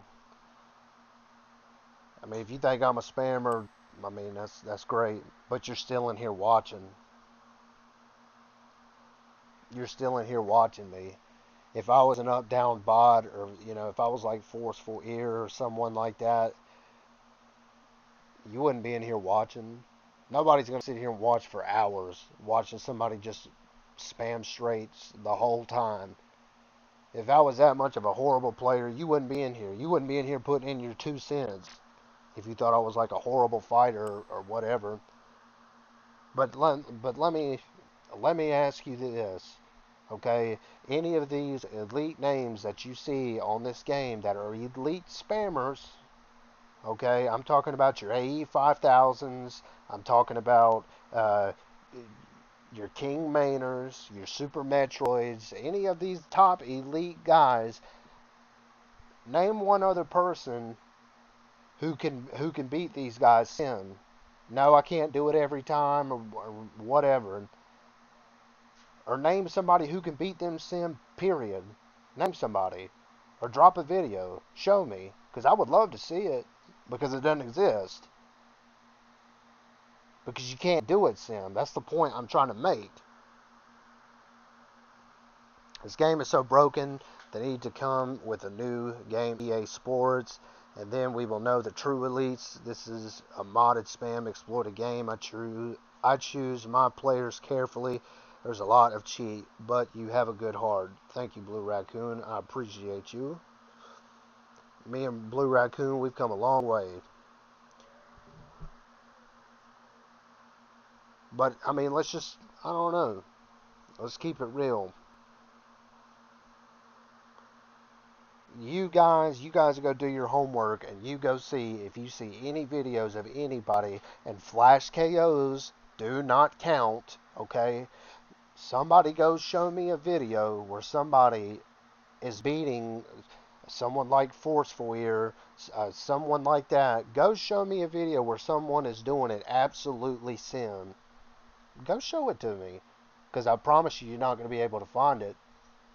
I mean, if you think I'm a spammer, I mean, that's great. But you're still in here watching. You're still in here watching me. If I was an up-down bot, or, if I was like Forceful Ear or someone like that, you wouldn't be in here watching. Nobody's going to sit here and watch for hours, watching somebody just spam straights the whole time. If I was that much of a horrible player, you wouldn't be in here. You wouldn't be in here putting in your 2 cents if you thought I was like a horrible fighter or whatever. But let me ask you this, okay? Any of these elite names that you see on this game that are elite spammers, okay? I'm talking about your AE 5000s. I'm talking about your King Mainers, your Super Metroids, any of these top elite guys. Name one other person who can beat these guys Sim. No, I can't do it every time or whatever. Or name somebody who can beat them Sim, period. Name somebody. Or drop a video. Show me. Because I would love to see it. Because it doesn't exist. Because you can't do it, Sim. That's the point I'm trying to make. This game is so broken, they need to come with a new game, EA Sports, and then we will know the true elites. This is a modded spam exploited game. I choose my players carefully. There's a lot of cheat, but you have a good heart. Thank you, Blue Raccoon. I appreciate you. Me and Blue Raccoon, we've come a long way. But, I mean, I don't know. Let's keep it real. You guys go do your homework and you go see if you see any videos of anybody, and flash KOs do not count, okay? Somebody go show me a video where somebody is beating someone like Forceful Ear, someone like that. Go show me a video where someone is doing it absolutely Sim. Go show it to me, because I promise you, you're not going to be able to find it.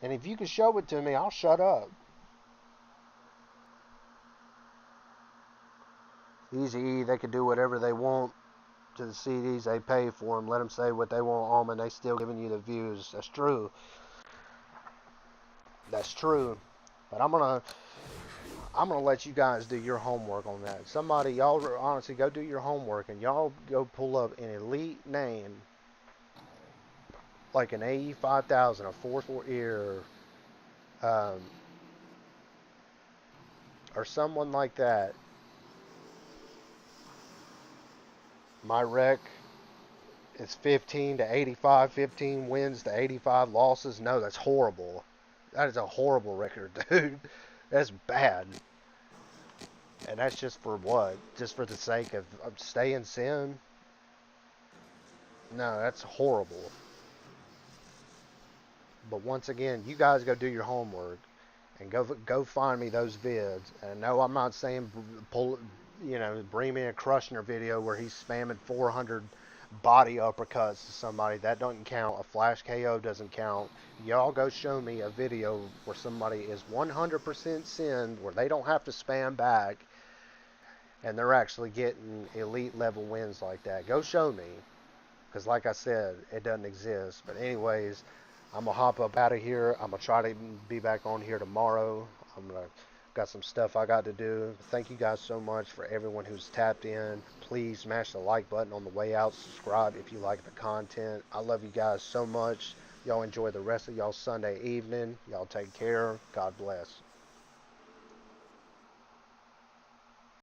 And if you can show it to me, I'll shut up. Easy E, they can do whatever they want to the CDs they pay for them. Let them say what they want on them, and they still giving you the views. That's true. That's true. But I'm gonna let you guys do your homework on that. Somebody, y'all honestly go do your homework, and y'all go pull up an elite name like an AE 5000, a 4-4 ear, um, or someone like that, my rec is 15 to 85, 15 wins to 85 losses. No, that's horrible. That is a horrible record, dude. That's bad. And that's just for what? Just for the sake of staying sin? No, that's horrible. But once again, you guys go do your homework and go find me those vids. And no, I'm not saying pull, bring me a Krushner video where he's spamming 400 body uppercuts to somebody. That doesn't count. A flash KO doesn't count. Y'all go show me a video where somebody is 100% sinned, where they don't have to spam back, and they're actually getting elite level wins like that. Go show me. Because like I said, it doesn't exist. But anyways, I'm going to hop up out of here. I'm going to try to be back on here tomorrow. Got some stuff I got to do. Thank you guys so much for everyone who's tapped in. Please smash the like button on the way out. Subscribe if you like the content. I love you guys so much. Y'all enjoy the rest of y'all Sunday evening. Y'all take care. God bless.